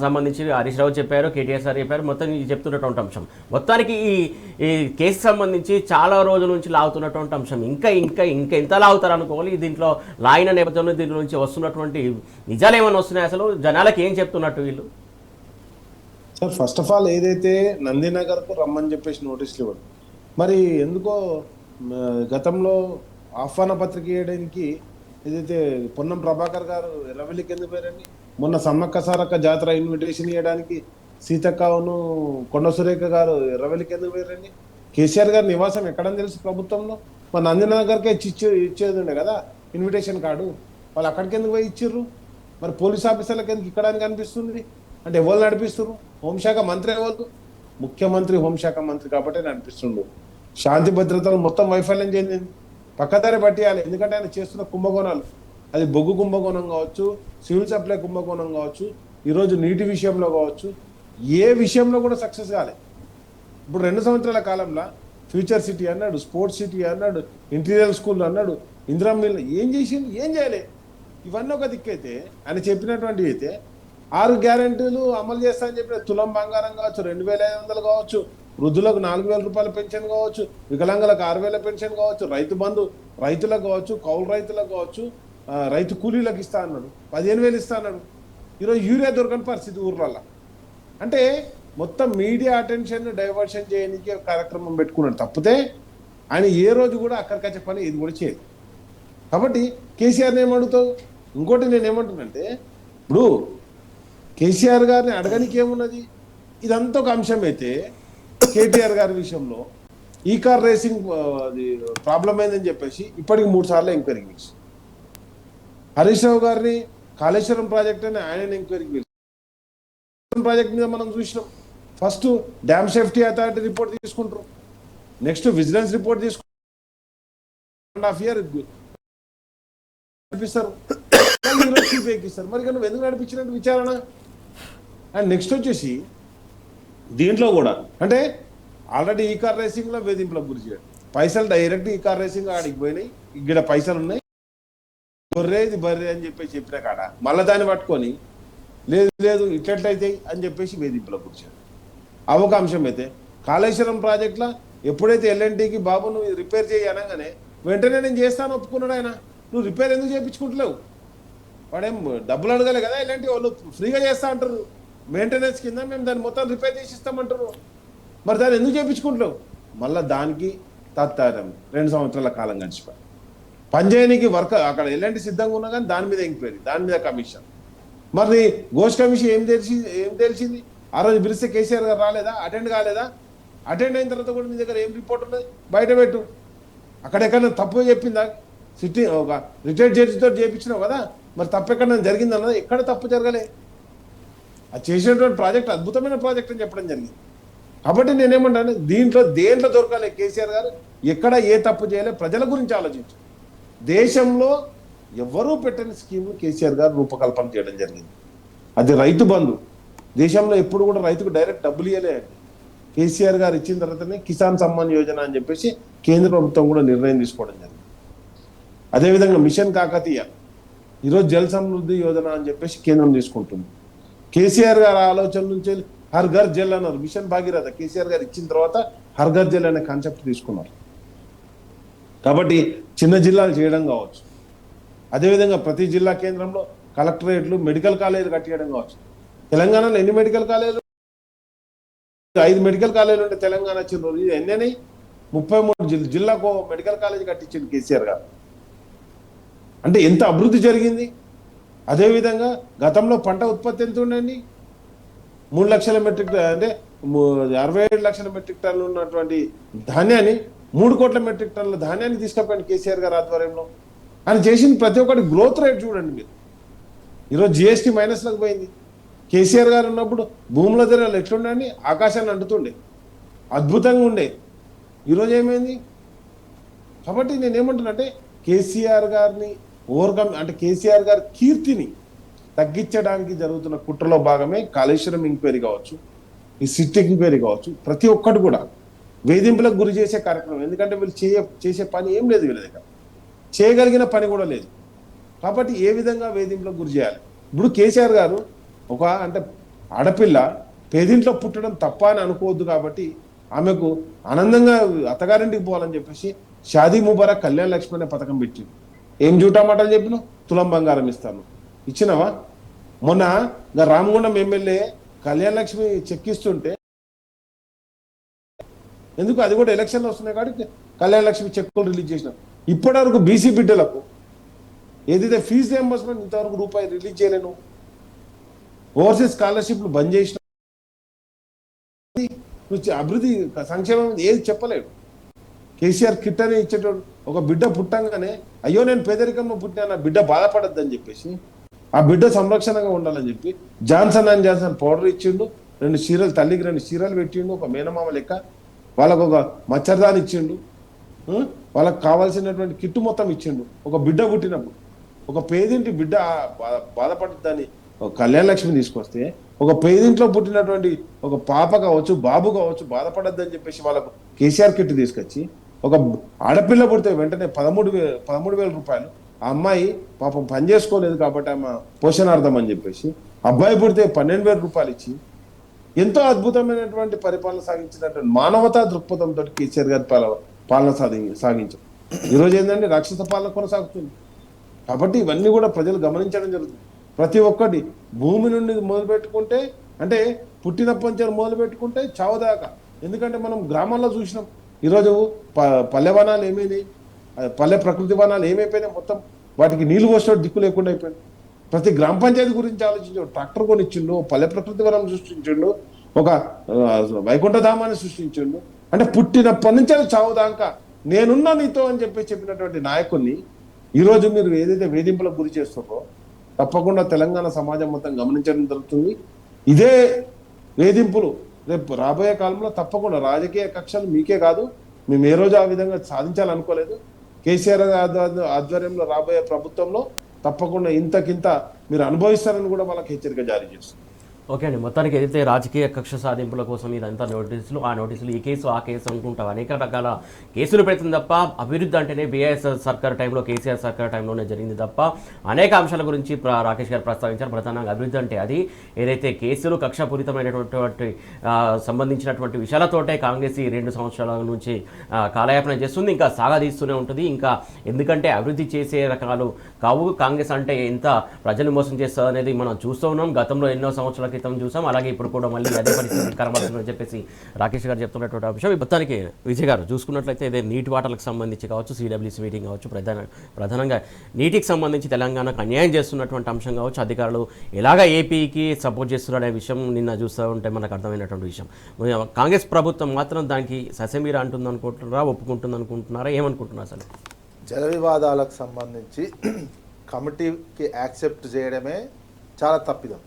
S1: సంబంధించి హరీష్ రావు చెప్పారు, కేటీఆర్ సార్ చెప్పారు, మొత్తం ఇది చెప్తున్నటువంటి అంశం. మొత్తానికి ఈ కేసు సంబంధించి చాలా రోజుల నుంచి లాగుతున్నటువంటి అంశం ఇంకా ఇంకా ఇంకా ఎంత లాగుతారు అనుకోవాలి. దీంట్లో లాయిన నేపథ్యంలో దీని నుంచి వస్తున్నటువంటి నిజాలు ఏమైనా వస్తున్నాయి, అసలు జనాలకు ఏం చెప్తున్నట్టు వీళ్ళు?
S2: సార్, ఫస్ట్ ఆఫ్ ఆల్ ఏదైతే నందినగర్కు రమ్మని చెప్పేసి నోటీసులు ఇవ్వడం, మరి ఎందుకో గతంలో ఆహ్వాన పత్రిక వేయడానికి ఏదైతే పొన్నం ప్రభాకర్ గారు ఎర్రవెల్లికి ఎందుకు పోయారండి? మొన్న సమ్మక్క సారక్క జాతర ఇన్విటేషన్ ఇవ్వడానికి సీతక్కను కొండ సురేఖ గారు ఎర్రవెల్లికి ఎందుకు పోయారండి? కేసీఆర్ గారి నివాసం ఎక్కడని తెలుసు ప్రభుత్వంలో? మరి నందినగర్కే ఇచ్చేది ఉండే కదా ఇన్విటేషన్ కార్డు, వాళ్ళు అక్కడికి ఎందుకు పోయి ఇచ్చిర్రు? మరి పోలీస్ ఆఫీసర్లకు ఎందుకు ఇక్కడ కనిపిస్తుంది? అంటే ఎవరు నడిపిస్తున్నారు? హోంశాఖ మంత్రి ఎవరు? ముఖ్యమంత్రి హోంశాఖ మంత్రి కాబట్టి నడిపిస్తుండు. శాంతి భద్రతలు మొత్తం వైఫల్యం చెందింది, పక్కదారి పట్టియాలి. ఎందుకంటే ఆయన చేస్తున్న కుంభకోణాలు, అది బొగ్గు కుంభకోణం కావచ్చు, సివిల్ సప్లై కుంభకోణం కావచ్చు, ఈరోజు నీటి విషయంలో కావచ్చు, ఏ విషయంలో కూడా సక్సెస్ కాలేదు. ఇప్పుడు 2 సంవత్సరాల కాలంలో ఫ్యూచర్ సిటీ అన్నాడు, స్పోర్ట్స్ సిటీ అన్నాడు, ఇంటీరియర్ స్కూల్ అన్నాడు, ఇందిరా మిల్ ఏం చేసింది? ఏం చేయలే. ఇవన్నీ ఒక దిక్కైతే ఆయన చెప్పినటువంటివి అయితే 6 గ్యారెంటీలు అమలు చేస్తా అని చెప్పిన తులం బంగారం కావచ్చు, 2500 కావచ్చు, వృద్ధులకు 4000 రూపాయల పెన్షన్ కావచ్చు, వికలాంగులకు 6000 పెన్షన్ కావచ్చు, రైతు బంధు రైతులకు కావచ్చు, కౌలు రైతులకు కావచ్చు, రైతు కూలీలకు ఇస్తా అన్నాడు, 15000 ఇస్తా అన్నాడు. ఈరోజు యూరియా దొరకని పరిస్థితి ఊర్లలో. అంటే మొత్తం మీడియా అటెన్షన్ డైవర్షన్ చేయడానికి కార్యక్రమం పెట్టుకున్నాడు తప్పితే ఆయన ఏ రోజు కూడా అక్కడికొచ్చే పని ఇది కూడా చేయదు. కాబట్టి కేసీఆర్ని ఏమడుగుతావు? ఇంకోటి నేను ఏమంటున్నానంటే, ఇప్పుడు కేసీఆర్ గారిని అడగడానికి ఏమున్నది? ఇదంతా ఒక అంశం అయితే కేటీఆర్ గారి విషయంలో ఈ కార్ రేసింగ్ అది ప్రాబ్లం అయిందని చెప్పేసి ఇప్పటికి 3 సార్లు ఎంక్వైరీకి పిలిచి, హరీష్ రావు గారిని కాళేశ్వరం ప్రాజెక్ట్ అని ఆయన ఎంక్వైరీకి పిలిచి, ప్రాజెక్ట్ మీద మనం చూసినాం. First dam safety authority report తీసుకుంటారు, నెక్స్ట్ విజిలెన్స్ రిపోర్ట్ తీసుకుంటారు, 1.5 year నడిపిస్తారు, ఎక్కిస్తారు. మరి నువ్వు ఎందుకు నడిపించినట్టు విచారణ? అండ్ నెక్స్ట్ వచ్చేసి దీంట్లో కూడా అంటే ఆల్రెడీ ఈ కార్ రేసింగ్ లో వేధింపులకు గురి చేయడం, పైసలు డైరెక్ట్ ఈ కార్ రేసింగ్ ఆడికి పోయినాయి, ఇక్కడ పైసలు ఉన్నాయి, బొర్రేది బర్రే అని చెప్పిన కాడ మళ్ళీ దాన్ని పట్టుకొని లేదు ఇట్లయితే అని చెప్పేసి వేధింపులకు గురి చేయడం. ఒక అంశం అయితే కాళేశ్వరం ప్రాజెక్టులో ఎప్పుడైతే ఎల్ఎన్టీకి బాబు నువ్వు రిపేర్ చేయి అనగానే వెంటనే నేను చేస్తాను ఒప్పుకున్నాడు ఆయన. నువ్వు రిపేర్ ఎందుకు చేయించుకుంటలేవు? వాడేం డబ్బులు అడగాలి కదా, ఎలాంటి వాళ్ళు ఫ్రీగా చేస్తా అంటారు, మెయింటెనెన్స్ కింద మేము దాన్ని మొత్తం రిపేర్ చేసి ఇస్తామంటారు. మరి దాన్ని ఎందుకు చేయించుకుంటలేవు? మళ్ళీ దానికి తత్తారం 2 సంవత్సరాల కాలం గడిచిపోయి పనిచేయడానికి వర్క్ అక్కడ ఎలాంటి సిద్ధంగా ఉన్నా కానీ దాని మీద ఎంక్వైరీ, దాని మీద కమిషన్. మరి ఘోష్ కమిషన్ ఏం తెలిసింది? ఆ రోజు పిలిస్తే కేసీఆర్ గారు రాలేదా? అటెండ్ కాలేదా? అటెండ్ అయిన తర్వాత కూడా నీ దగ్గర ఏం రిపోర్ట్ ఉన్నది? బయట పెట్టు. అక్కడెక్కడ తప్పు చెప్పిందా? సిటీ ఒక రిటైర్డ్ జడ్జితో చేయించినావు కదా, మరి తప్పు ఎక్కడ జరిగిందన్నది ఎక్కడ తప్పు జరగలే. అది చేసినటువంటి ప్రాజెక్ట్ అద్భుతమైన ప్రాజెక్ట్ అని చెప్పడం జరిగింది. కాబట్టి నేనేమంటాను, దేంట్లో దొరకాలి కేసీఆర్ గారు? ఎక్కడ ఏ తప్పు చేయలే, ప్రజల గురించి ఆలోచించు. దేశంలో ఎవరూ పెట్టని స్కీమ్ కేసీఆర్ గారు రూపకల్పన చేయడం జరిగింది. అది రైతు బంధు. దేశంలో ఎప్పుడు కూడా రైతుకు డైరెక్ట్ డబ్బులు ఇవ్వలే. కేసీఆర్ గారు ఇచ్చిన తర్వాతనే కిసాన్ సమ్మాన్ యోజన అని చెప్పేసి కేంద్ర ప్రభుత్వం కూడా నిర్ణయం తీసుకోవడం జరిగింది. అదేవిధంగా మిషన్ కాకతీయ, ఈరోజు జల్ సమృద్ధి యోజన అని చెప్పేసి కేంద్రం తీసుకుంటుంది. కేసీఆర్ గారు ఆలోచన నుంచి హర్ ఘర్ జల్ అన్నారు. మిషన్ భాగీరథ కేసీఆర్ గారు ఇచ్చిన తర్వాత హర్ ఘర్ జల్ అనే కాన్సెప్ట్ తీసుకున్నారు. కాబట్టి చిన్న జిల్లాలు చేయడం కావచ్చు, అదేవిధంగా ప్రతి జిల్లా కేంద్రంలో కలెక్టరేట్లు, మెడికల్ కాలేజీలు కట్టియడం కావచ్చు. తెలంగాణలో ఎన్ని మెడికల్ కాలేజీలు? 5 మెడికల్ కాలేజీలు ఉంటే తెలంగాణ వచ్చిన రోజు ఎన్ని? 33 జిల్లాకు మెడికల్ కాలేజీ కట్టించింది కేసీఆర్ గారు. అంటే ఎంత అభివృద్ధి జరిగింది. అదేవిధంగా గతంలో పంట ఉత్పత్తి ఎంత ఉండండి? 3 లక్షల మెట్రిక్ అంటే 67 లక్షల మెట్రిక్ టన్నులు ఉన్నటువంటి ధాన్యాన్ని 3 కోట్ల మెట్రిక్ టన్నుల ధాన్యాన్ని తీసుకుపోయింది కేసీఆర్ గారి ఆధ్వర్యంలో. ఆయన చేసిన ప్రతి ఒక్కటి గ్రోత్ రేట్ చూడండి మీరు. ఈరోజు జిఎస్టీ మైనస్లకు పోయింది. కేసీఆర్ గారు ఉన్నప్పుడు భూముల ధరలు ఎట్లుండండి, ఆకాశాన్ని అంటుతుండే, అద్భుతంగా ఉండే. ఈరోజు ఏమైంది? కాబట్టి నేనేమంటున్నానంటే కేసీఆర్ గారిని ఓవర్కమ్ అంటే కేసీఆర్ గారి కీర్తిని తగ్గించడానికి జరుగుతున్న కుట్రలో భాగమే కాళేశ్వరం ఎంక్వైరీ కావచ్చు, ఈ సిట్ ఎంక్వైరీ కావచ్చు, ప్రతి ఒక్కటి కూడా వేధింపులకు గురి చేసే కార్యక్రమం. ఎందుకంటే వీళ్ళు చేసే పని ఏం లేదు, వీళ్ళ దగ్గర చేయగలిగిన పని కూడా లేదు. కాబట్టి ఏ విధంగా వేధింపులకు గురి చేయాలి? ఇప్పుడు కేసీఆర్ గారు అంటే ఆడపిల్ల పేదింట్లో పుట్టడం తప్ప అని అనుకోవద్దు. కాబట్టి ఆమెకు ఆనందంగా అత్తగారింటికి పోవాలని చెప్పేసి షాదీ ముబారక్ కళ్యాణ లక్ష్మి అనే పథకం పెట్టి ఏం జూటామాటలు చెప్పిన తులం బంగారం ఇస్తాను ఇచ్చినవా? మొన్న రామగుండం ఎమ్మెల్యే కళ్యాణ లక్ష్మి చెక్ ఇస్తుంటే ఎందుకు? అది కూడా ఎలక్షన్లు వస్తున్నాయి కాబట్టి కళ్యాణ లక్ష్మి చెక్కులు రిలీజ్ చేసినాం. ఇప్పటి వరకు బీసీ బిడ్డలకు ఏదైతే ఫీజు రియంబర్స్మెంట్ ఇంతవరకు రూపాయి రిలీజ్ చేయలేను. ఓవర్సీస్ స్కాలర్షిప్లు బంద్ చేసిన అభివృద్ధి సంక్షేమం ఏది చెప్పలేడు. కేసీఆర్ కిట్ అని ఇచ్చేటోడు ఒక బిడ్డ పుట్టంగానే అయ్యో నేను పేదరికంలో పుట్టినా, నా బిడ్డ బాధపడద్దని చెప్పేసి ఆ బిడ్డ సంరక్షణగా ఉండాలని చెప్పి జాన్సన్ అండ్ జాన్సన్ పౌడర్ ఇచ్చిండు, 2 చీరలు, తల్లికి 2 చీరలు పెట్టిండు, ఒక మేనమామ లెక్క వాళ్ళకు ఒక మచ్చర్దాని ఇచ్చిండు, వాళ్ళకు కావాల్సినటువంటి కిట్టు మొత్తం ఇచ్చిండు. ఒక బిడ్డ పుట్టినప్పుడు ఒక పేదింటి బిడ్డ బాధపడద్దని కళ్యాణ లక్ష్మి తీసుకొస్తే, ఒక పేదింట్లో పుట్టినటువంటి ఒక పాప కావచ్చు, బాబు కావచ్చు బాధపడద్దని చెప్పేసి వాళ్ళకు కేసీఆర్ కిట్ తీసుకొచ్చి, ఒక ఆడపిల్ల పుడితే వెంటనే 13,000 రూపాయలు, ఆ అమ్మాయి పాపం పని చేసుకోలేదు కాబట్టి ఆమె పోషణార్థం అని చెప్పేసి, అబ్బాయి పుడితే 12,000 రూపాయలు ఇచ్చి ఎంతో అద్భుతమైనటువంటి పరిపాలన సాగించినటువంటి మానవతా దృక్పథంతో కేసీఆర్ గారి పాలన సాగించారు. ఈరోజు ఏంటంటే రాక్షస పాలన కొనసాగుతుంది. కాబట్టి ఇవన్నీ కూడా ప్రజలు గమనించడం జరుగుతుంది. ప్రతి ఒక్కటి భూమి నుండి మొదలు పెట్టుకుంటే, అంటే పుట్టినప్పటి నుంచి మొదలు పెట్టుకుంటే చావుదాకా. ఎందుకంటే మనం గ్రామాల్లో చూసినాం, ఈరోజు పల్లె వనాలు ఏమైనాయి, పల్లె ప్రకృతి వనాలు ఏమైపోయినాయి, మొత్తం వాటికి నీళ్లు పోసే దిక్కు లేకుండా అయిపోయింది. ప్రతి గ్రామ పంచాయతీ గురించి ఆలోచించాడు, ట్రాక్టర్ కొనిచ్చిండు, పల్లె ప్రకృతి వనం సృష్టించిండు, ఒక వైకుంఠధామాన్ని సృష్టించిండు. అంటే పుట్టినప్పటి నుంచి చావుదాకా నేనున్నా నీతో అని చెప్పినటువంటి నాయకుడిని ఈరోజు మీరు ఏదైతే వేధింపులకు గురి చేస్తారో తప్పకుండా తెలంగాణ సమాజం మొత్తం గమనించడం జరుగుతుంది. ఇదే వేధింపులు రేపు రాబోయే కాలంలో తప్పకుండా రాజకీయ కక్షలు మీకే కాదు, మేము ఏ రోజు ఆ విధంగా సాధించాలనుకోలేదు. కేసీఆర్ ఆధ్వర్యంలో రాబోయే ప్రభుత్వంలో తప్పకుండా ఇంతకింత మీరు అనుభవిస్తారని కూడా వాళ్ళకి హెచ్చరిక జారీ చేస్తుంది.
S1: ఓకే అండి, మొత్తానికి ఏదైతే రాజకీయ కక్ష సాధింపుల కోసం ఇదంతా నోటీసులు, ఆ నోటీసులు ఈ కేసు ఆ కేసు అనుకుంటాం అనేక రకాల కేసులు పెడుతుంది తప్ప అభివృద్ధి అంటేనే బీఆర్ఎస్ సర్కార్ టైంలో, కేసీఆర్ సర్కార్ టైంలోనే జరిగింది తప్ప అనేక అంశాల గురించి రాకేష్ గారు ప్రస్తావించారు. ప్రధానంగా అభివృద్ధి అంటే అది ఏదైతే కేసులు కక్షపూరితమైనటువంటి సంబంధించినటువంటి విషయాలతోటే కాంగ్రెస్ ఈ 2 సంవత్సరాల నుంచి కాలయాపన చేస్తుంది, ఇంకా సాగదీస్తూనే ఉంటుంది. ఇంకా ఎందుకంటే అభివృద్ధి చేసే రకాలు కావు. కాంగ్రెస్ అంటే ఎంత ప్రజలు మోసం చేస్తుంది అనేది మనం చూస్తూ ఉన్నాం. గతంలో ఎన్నో సంవత్సరాల క్రితం చూసాం, అలాగే ఇప్పుడు కూడా మళ్ళీ అదే పరిస్థితి కనబడుతుందని చెప్పేసి రాకేష్ గారు చెప్తున్నటువంటి అంశం. మొత్తానికి విజయ్ గారు చూసుకున్నట్లయితే ఇదే నీటి వాటర్లకు సంబంధించి కావచ్చు, సిడబ్ల్యూసీ మీటింగ్ కావచ్చు, ప్రధానంగా నీటికి సంబంధించి తెలంగాణకు అన్యాయం చేస్తున్నటువంటి అంశం కావచ్చు, అధికారులు ఎలాగ ఏపీకి సపోర్ట్ చేస్తున్నారనే విషయం నిన్న చూస్తూ ఉంటే మనకు అర్థమైనటువంటి విషయం. కాంగ్రెస్ ప్రభుత్వం మాత్రం దానికి ససేమీరా అంటుంది అనుకుంటున్నారా, ఒప్పుకుంటుంది అనుకుంటున్నారా, ఏమనుకుంటున్నారు అసలు?
S3: జల వివాదాలకు సంబంధించి కమిటీకి యాక్సెప్ట్ చేయడమే చాలా తప్పిదం.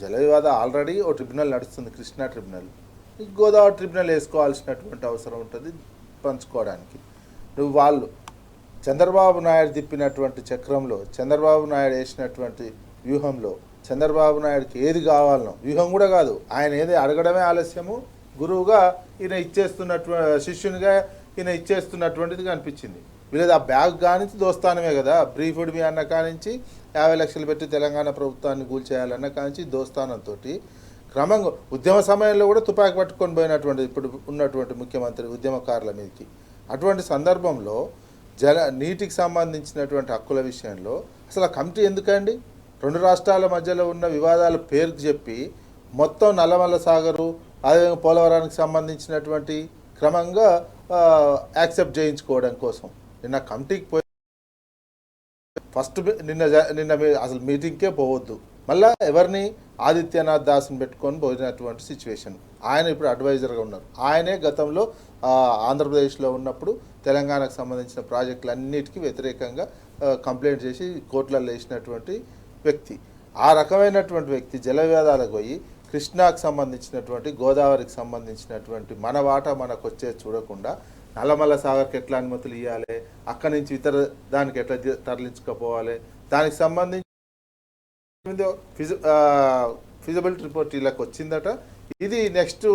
S3: జల వివాదం ఆల్రెడీ ఓ ట్రిబ్యునల్ నడుస్తుంది, కృష్ణా ట్రిబ్యునల్. గోదావరి ట్రిబ్యునల్ వేసుకోవాల్సినటువంటి అవసరం ఉంటుంది పంచుకోవడానికి. వాళ్ళు చంద్రబాబు నాయుడు తిప్పినటువంటి చక్రంలో, చంద్రబాబు నాయుడు వేసినటువంటి వ్యూహంలో, చంద్రబాబు నాయుడుకి ఏది కావాలనో వ్యూహం కూడా కాదు, ఆయన ఏది అడగడమే ఆలస్యము, గురువుగా ఈయన ఇచ్చేస్తున్నటువంటి శిష్యునిగా ఈయన ఇచ్చేస్తున్నటువంటిది కనిపించింది. వీళ్ళది ఆ బ్యాగ్ కానించి దోస్తానమే కదా, బ్రీఫ్డ్ మీ అన్న కానించి 50 లక్షలు పెట్టి తెలంగాణ ప్రభుత్వాన్ని కూల్చేయాలన్న కానించి దోస్తానంతో క్రమంగా ఉద్యమ సమయంలో కూడా తుపాకి పట్టుకొని పోయినటువంటి ఇప్పుడు ఉన్నటువంటి ముఖ్యమంత్రి ఉద్యమకారుల మీదకి. అటువంటి సందర్భంలో నీటికి సంబంధించినటువంటి హక్కుల విషయంలో అసలు ఆ కమిటీ ఎందుకండి? 2 రాష్ట్రాల మధ్యలో ఉన్న వివాదాల పేరుకు చెప్పి మొత్తం నల్లమల్ల సాగరు, అదేవిధంగా పోలవరానికి సంబంధించినటువంటి క్రమంగా యాక్సెప్ట్ చేయించుకోవడం కోసం నిన్న కమిటీకి పోయి ఫస్ట్ నిన్న అసలు మీటింగ్కే పోవద్దు, మళ్ళీ ఎవరిని ఆదిత్యనాథ్ దాస్ని పెట్టుకొని పోయినటువంటి సిచ్యువేషన్. ఆయన ఇప్పుడు అడ్వైజర్గా ఉన్నారు. ఆయనే గతంలో ఆంధ్రప్రదేశ్లో ఉన్నప్పుడు తెలంగాణకు సంబంధించిన ప్రాజెక్టులన్నిటికీ వ్యతిరేకంగా కంప్లైంట్ చేసి కోర్టులలో వేసినటువంటి వ్యక్తి. ఆ రకమైనటువంటి వ్యక్తి జల వివాదాలకు పోయి కృష్ణాకు సంబంధించినటువంటి గోదావరికి సంబంధించినటువంటి మన వాటా మనకు వచ్చే చూడకుండా నల్లమల్ల సాగర్కి ఎట్లా అనుమతులు ఇవ్వాలి, అక్కడి నుంచి ఇతర దానికి ఎట్లా తరలించుకపోవాలి, దానికి సంబంధించి ఫిజిబిలిటీ రిపోర్ట్ వీళ్ళకి వచ్చిందట. ఇది నెక్స్ట్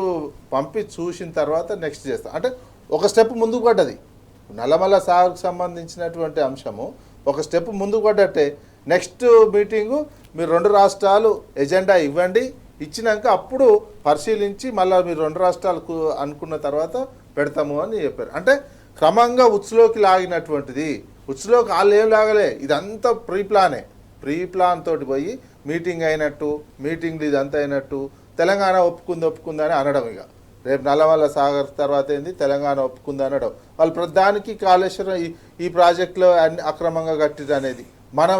S3: పంపి చూసిన తర్వాత నెక్స్ట్ చేస్తాం అంటే ఒక స్టెప్ ముందుకు పడ్డది. నల్లమల్ల సాగర్కు సంబంధించినటువంటి అంశము ఒక స్టెప్ ముందుకు పడ్డట్టే. నెక్స్ట్ మీటింగు మీరు 2 రాష్ట్రాలు ఎజెండా ఇవ్వండి, ఇచ్చినాక అప్పుడు పరిశీలించి మళ్ళీ మీరు 2 రాష్ట్రాలకు అనుకున్న తర్వాత పెడతాము అని చెప్పారు. అంటే క్రమంగా ఉచ్చులోకి లాగినటువంటిది. ఉచ్చులోకి వాళ్ళు ఏం లాగలే, ఇదంతా ప్రీ ప్లాన్ తోటి పోయి మీటింగ్ అయినట్టు, మీటింగ్లు ఇదంతా అయినట్టు తెలంగాణ ఒప్పుకుందని అనడం. ఇక రేపు నల్లమల్ల సాగర్ తర్వాత ఏంది తెలంగాణ ఒప్పుకుంది అనడం. వాళ్ళు ప్రధానికి కాళేశ్వరం ఈ ప్రాజెక్టులో అక్రమంగా కట్టిరు అనేది మనం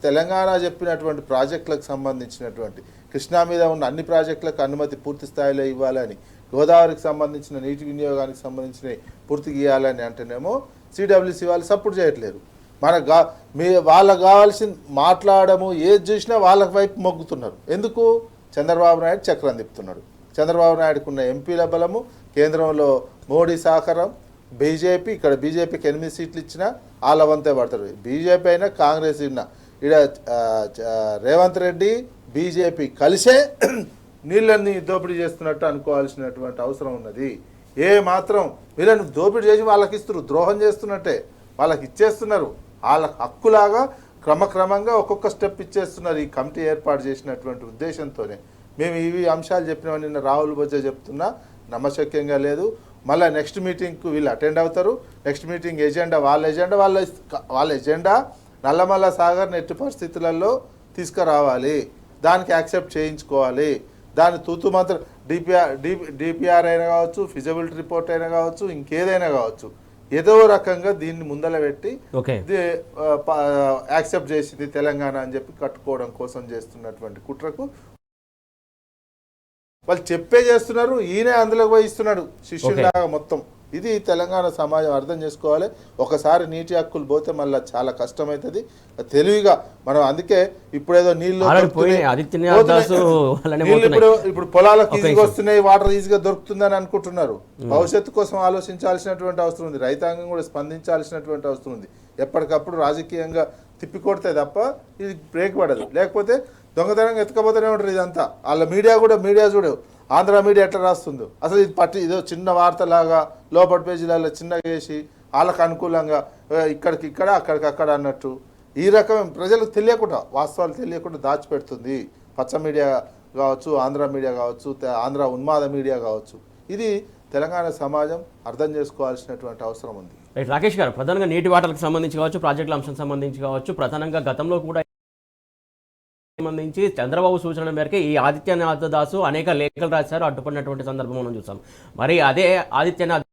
S3: తెలంగాణ చెప్పినటువంటి ప్రాజెక్టులకు సంబంధించినటువంటి కృష్ణా మీద ఉన్న అన్ని ప్రాజెక్టులకు అనుమతి పూర్తి స్థాయిలో ఇవ్వాలని, గోదావరికి సంబంధించిన నీటి వినియోగానికి సంబంధించిన పూర్తిగా ఇవ్వాలని అంటేనేమో సిడబ్ల్యూసి వాళ్ళు సపోర్ట్ చేయట్లేరు. వాళ్ళకు కావాల్సింది మాట్లాడము, ఏది చూసినా వాళ్ళ వైపు మొగ్గుతున్నారు. ఎందుకు? చంద్రబాబు నాయుడు చక్రం తిప్పుతున్నాడు. చంద్రబాబు నాయుడుకు ఉన్న ఎంపీల బలము, కేంద్రంలో మోడీ సహకారం, బీజేపీ ఇక్కడ బీజేపీకి 8 సీట్లు ఇచ్చినా వాళ్ళ వంతే పడతారు. బీజేపీ అయినా కాంగ్రెస్ అయినా ఇక్కడ రేవంత్ రెడ్డి బీజేపీ కలిసే నీళ్ళని దోపిడీ చేస్తున్నట్టు అనుకోవాల్సినటువంటి అవసరం ఉన్నది. ఏ మాత్రం వీళ్ళని దోపిడీ చేసి వాళ్ళకి ఇస్తున్నారు, ద్రోహం చేస్తున్నట్టే వాళ్ళకి ఇచ్చేస్తున్నారు. వాళ్ళ హక్కులాగా క్రమక్రమంగా ఒక్కొక్క స్టెప్ ఇచ్చేస్తున్నారు. ఈ కమిటీ ఏర్పాటు చేసినటువంటి ఉద్దేశంతోనే మేము ఇవి అంశాలు చెప్పినామని నిన్న రాహుల్ బొజ్జా చెప్తున్నా, నమ్మశక్యంగా లేదు. మళ్ళీ నెక్స్ట్ మీటింగ్కు వీళ్ళు అటెండ్ అవుతారు. నెక్స్ట్ మీటింగ్ ఎజెండా వాళ్ళ ఎజెండా నల్లమల్ల సాగర్ ఎట్టి పరిస్థితులలో తీసుకురావాలి, దానికి యాక్సెప్ట్ చేయించుకోవాలి. దాని తూతు మాత్రం డిపిఆర్ అయినా కావచ్చు, ఫిజిబిలిటీ రిపోర్ట్ అయినా కావచ్చు, ఇంకేదైనా కావచ్చు, ఏదో రకంగా దీన్ని ముందల పెట్టి యాక్సెప్ట్ చేసింది తెలంగాణ అని చెప్పి కట్టుకోవడం కోసం చేస్తున్నటువంటి కుట్రకు వాళ్ళు చెప్పే చేస్తున్నారు. ఈయనే అందులోకి పోయి ఇస్తున్నాడు శిష్యులాగా మొత్తం. ఇది తెలంగాణ సమాజం అర్థం చేసుకోవాలి. ఒకసారి నీటి హక్కులు పోతే మళ్ళీ చాలా కష్టమవుతుంది. తెలివిగా మనం అందుకే ఇప్పుడేదో నీళ్ళు ఇప్పుడు పొలాలకు ఈజీగా వస్తున్నాయి, వాటర్ ఈజీగా దొరుకుతుందని అనుకుంటున్నారు. భవిష్యత్తు కోసం ఆలోచించాల్సినటువంటి అవసరం ఉంది. రైతాంగం కూడా స్పందించాల్సినటువంటి అవసరం ఉంది. ఎప్పటికప్పుడు రాజకీయంగా తిప్పికొడితే తప్ప ఇది బ్రేక్ పడదు. లేకపోతే దొంగతనంగా ఎత్తుకపోతూనే ఉంటుంది ఇదంతా. వాళ్ళ మీడియా చూడవు. ఆంధ్ర మీడియా ఎట్లా రాస్తుందో అసలు ఇది ఇదో చిన్న వార్తలాగా లోపల పేజీలలో చిన్నగా వేసి వాళ్ళకు అనుకూలంగా ఇక్కడ అక్కడికక్కడ అన్నట్టు ఈ రకం ప్రజలకు తెలియకుండా, వాస్తవాలు తెలియకుండా దాచిపెడుతుంది. పచ్చ మీడియా కావచ్చు, ఆంధ్ర మీడియా కావచ్చు, ఆంధ్ర ఉన్మాద మీడియా కావచ్చు. ఇది తెలంగాణ సమాజం అర్థం చేసుకోవాల్సినటువంటి అవసరం ఉంది.
S1: రైట్ రాకేష్ గారు, ప్రధానంగా నీటి వాటర్లకు సంబంధించి కావచ్చు, ప్రాజెక్టుల అంశం సంబంధించి కావచ్చు, ప్రధానంగా గతంలో కూడా సంబంధించి చంద్రబాబు సూచనల మేరకు ఈ ఆదిత్యనాథ్ దాసు అనేక లేఖలు రాశారు, అడ్డుపడినటువంటి సందర్భం మనం చూసాం. మరి అదే ఆదిత్యనాథ్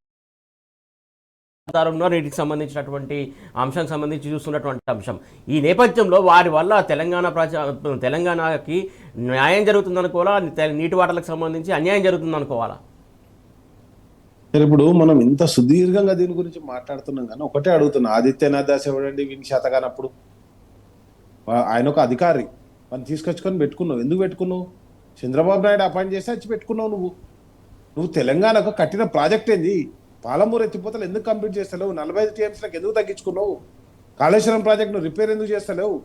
S1: నీటికి సంబంధించినటువంటి అంశానికి సంబంధించి చూస్తున్నటువంటి అంశం ఈ నేపథ్యంలో వారి వల్ల తెలంగాణకి న్యాయం జరుగుతుందనుకోవాలా, నీటి వాటర్లకు సంబంధించి అన్యాయం జరుగుతుందనుకోవాలా?
S2: ఇప్పుడు మనం ఇంత సుదీర్ఘంగా దీని గురించి మాట్లాడుతున్నాం కానీ ఒకటే అడుగుతున్నా, ఆదిత్యనాథ్ దాస్ ఎవడండి? వీనికి శాతగానప్పుడు ఆయన ఒక అధికారి, మనం తీసుకొచ్చుకొని పెట్టుకున్నావు. ఎందుకు పెట్టుకున్నావు? చంద్రబాబు నాయుడు అపాయింట్ చేసి వచ్చి పెట్టుకున్నావు. నువ్వు తెలంగాణకు కట్టిన ప్రాజెక్ట్ ఏంది? పాలమూరు ఎత్తిపోతలు ఎందుకు కంప్లీట్ చేస్తలేవు? 45 TMSలకు ఎందుకు తగ్గించుకున్నావు? కాళేశ్వరం ప్రాజెక్టును రిపేర్ ఎందుకు చేస్తలేవు?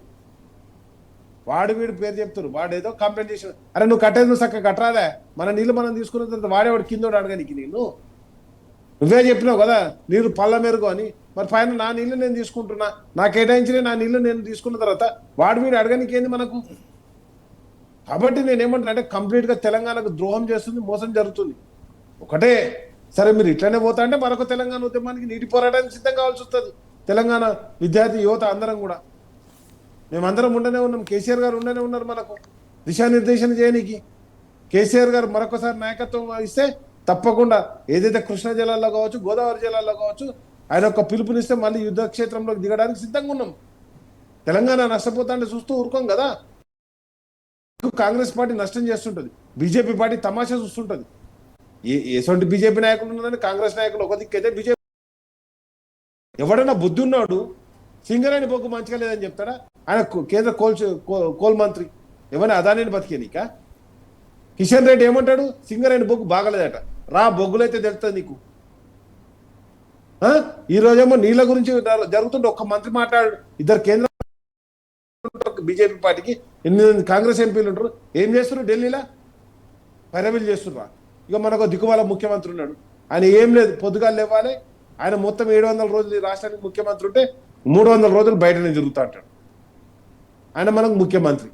S2: వాడు వీడు పేరు చెప్తారు, వాడు ఏదో కంప్లైంట్ చేసిన. అరే నువ్వు కట్టేది నువ్వు చక్కగా కట్టరాలే, మన నీళ్ళు మనం తీసుకున్న తర్వాత వాడేవాడు కిందోడు అడగనికి. నువ్వే చెప్పినావు కదా నీళ్ళు పళ్ళ మెరుగు అని. మరి పైన నా నీళ్ళు నేను తీసుకుంటున్నా, నా కేటాయించిన నా నీళ్ళు నేను తీసుకున్న తర్వాత వాడు వీడు అడగనికి ఏంది మనకు? కాబట్టి నేనేమంటున్నా అంటే కంప్లీట్గా తెలంగాణకు ద్రోహం చేస్తుంది, మోసం జరుగుతుంది. ఒకటే సరే మీరు ఇట్లనే పోతా అంటే మరొక తెలంగాణ ఉద్యమానికి నీటి పోరాటానికి సిద్ధం కావాల్సి వస్తుంది. తెలంగాణ విద్యార్థి యువత అందరం కూడా మేమందరం ఉండనే ఉన్నాం. కేసీఆర్ గారు ఉండనే ఉన్నారు మనకు దిశానిర్దేశం చేయడానికి. కేసీఆర్ గారు మరొకసారి నాయకత్వం ఇస్తే తప్పకుండా ఏదైతే కృష్ణా జలాల్లో కావచ్చు, గోదావరి జలాల్లో కావచ్చు, ఆయన ఒక పిలుపునిస్తే మళ్ళీ యుద్ధ క్షేత్రంలోకి దిగడానికి సిద్ధంగా ఉన్నాం. తెలంగాణ నష్టపోతా అంటే చూస్తూ ఊరుకోం కదా. కాంగ్రెస్ పార్టీ నష్టం చేస్తుంటది, బీజేపీ పార్టీ తమాషా చూస్తుంటది. ఎటువంటి బీజేపీ నాయకులు ఉన్నారని కాంగ్రెస్ నాయకులు ఒక దిక్కైతే బీజేపీ ఎవడన్నా బుద్ధి ఉన్నాడు సింగరేణి బొగ్గు మంచిగా లేదని చెప్తాడా? ఆయన కేంద్ర కోల్ మంత్రి. ఏమన్నా అదానిని బతికే నీకా? కిషన్ రెడ్డి ఏమంటాడు? సింగరేణి బొగ్గు బాగలేదట. రా, బొగ్గులైతే తెలుస్తుంది నీకు. ఈ రోజేమో నీళ్ళ గురించి జరుగుతుంటే ఒక్క మంత్రి మాట్లాడు. ఇద్దరు కేంద్ర బీజేపీ పార్టీకి 8 కాంగ్రెస్ ఎంపీలు ఉంటారు. ఏం చేస్తున్నారు ఢిల్లీలో? పైరవీలు చేస్తున్నా. ఇక మనకు దిక్కుమాల ముఖ్యమంత్రి ఉన్నాడు, ఆయన ఏం లేదు, పొద్దుగాలు లేవాలి. ఆయన మొత్తం 700 రోజులు ఈ రాష్ట్రానికి ముఖ్యమంత్రి ఉంటే 300 రోజులు బయటనే తిరుగుతూ అంటాడు. ఆయన మనకు ముఖ్యమంత్రి.